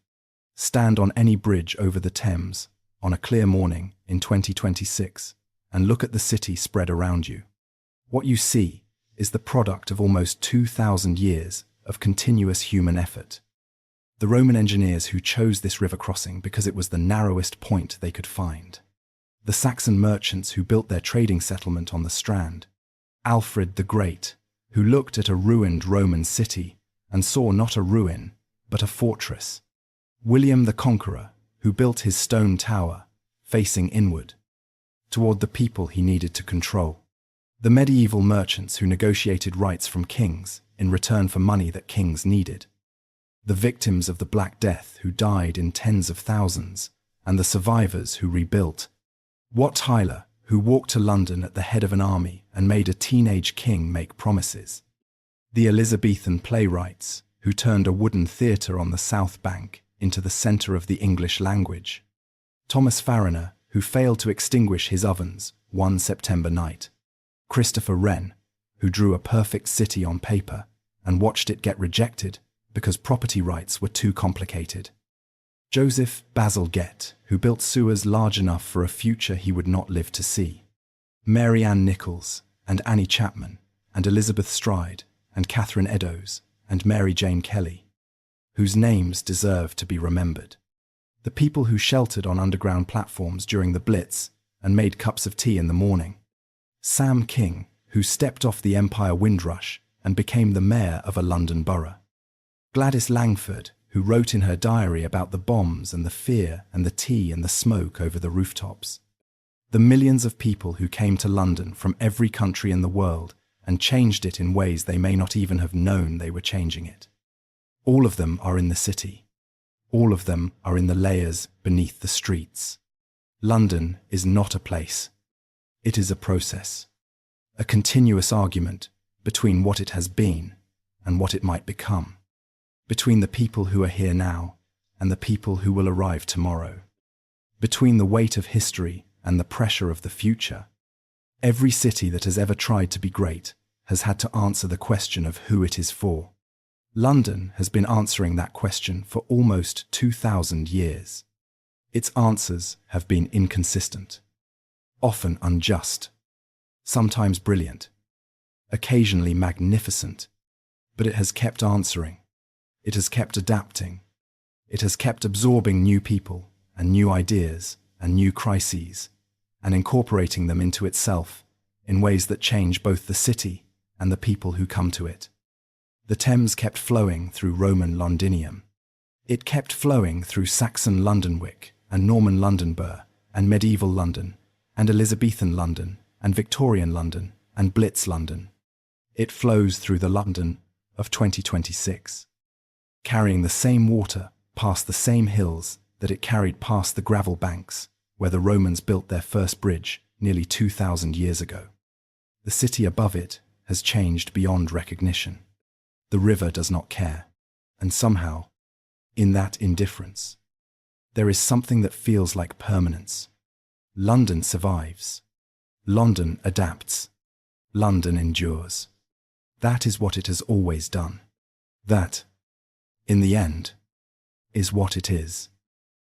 stand on any bridge over the Thames on a clear morning in 2026 and look at the city spread around you. What you see is the product of almost 2,000 years of continuous human effort. The Roman engineers who chose this river crossing because it was the narrowest point they could find. The Saxon merchants who built their trading settlement on the Strand. Alfred the Great, who looked at a ruined Roman city and saw not a ruin, but a fortress. William the Conqueror, who built his stone tower, facing inward, toward the people he needed to control. The medieval merchants who negotiated rights from kings in return for money that kings needed. The victims of the Black Death who died in tens of thousands, and the survivors who rebuilt. Wat Tyler, who walked to London at the head of an army and made a teenage king make promises. The Elizabethan playwrights, who turned a wooden theatre on the South Bank into the centre of the English language. Thomas Fariner, who failed to extinguish his ovens one September night. Christopher Wren, who drew a perfect city on paper and watched it get rejected because property rights were too complicated. Joseph Basil Gett, who built sewers large enough for a future he would not live to see. Mary Ann Nichols and Annie Chapman and Elizabeth Stride and Catherine Eddowes and Mary Jane Kelly, whose names deserve to be remembered. The people who sheltered on underground platforms during the Blitz and made cups of tea in the morning. Sam King, who stepped off the Empire Windrush and became the mayor of a London borough. Gladys Langford, who wrote in her diary about the bombs and the fear and the tea and the smoke over the rooftops. The millions of people who came to London from every country in the world and changed it in ways they may not even have known they were changing it. All of them are in the city. All of them are in the layers beneath the streets. London is not a place. It is a process. A continuous argument between what it has been and what it might become. Between the people who are here now and the people who will arrive tomorrow. Between the weight of history and the pressure of the future. Every city that has ever tried to be great has had to answer the question of who it is for. London has been answering that question for almost 2,000 years. Its answers have been inconsistent, often unjust, sometimes brilliant, occasionally magnificent, but it has kept answering. It has kept adapting. It has kept absorbing new people and new ideas and new crises and incorporating them into itself in ways that change both the city and the people who come to it. The Thames kept flowing through Roman Londinium. It kept flowing through Saxon Londonwick and Norman Londonburg and medieval London and Elizabethan London and Victorian London and Blitz London. It flows through the London of 2026. Carrying the same water past the same hills that it carried past the gravel banks where the Romans built their first bridge nearly 2,000 years ago. The city above it has changed beyond recognition. The river does not care, and somehow, in that indifference, there is something that feels like permanence. London survives. London adapts. London endures. That is what it has always done. That, in the end, is what it is.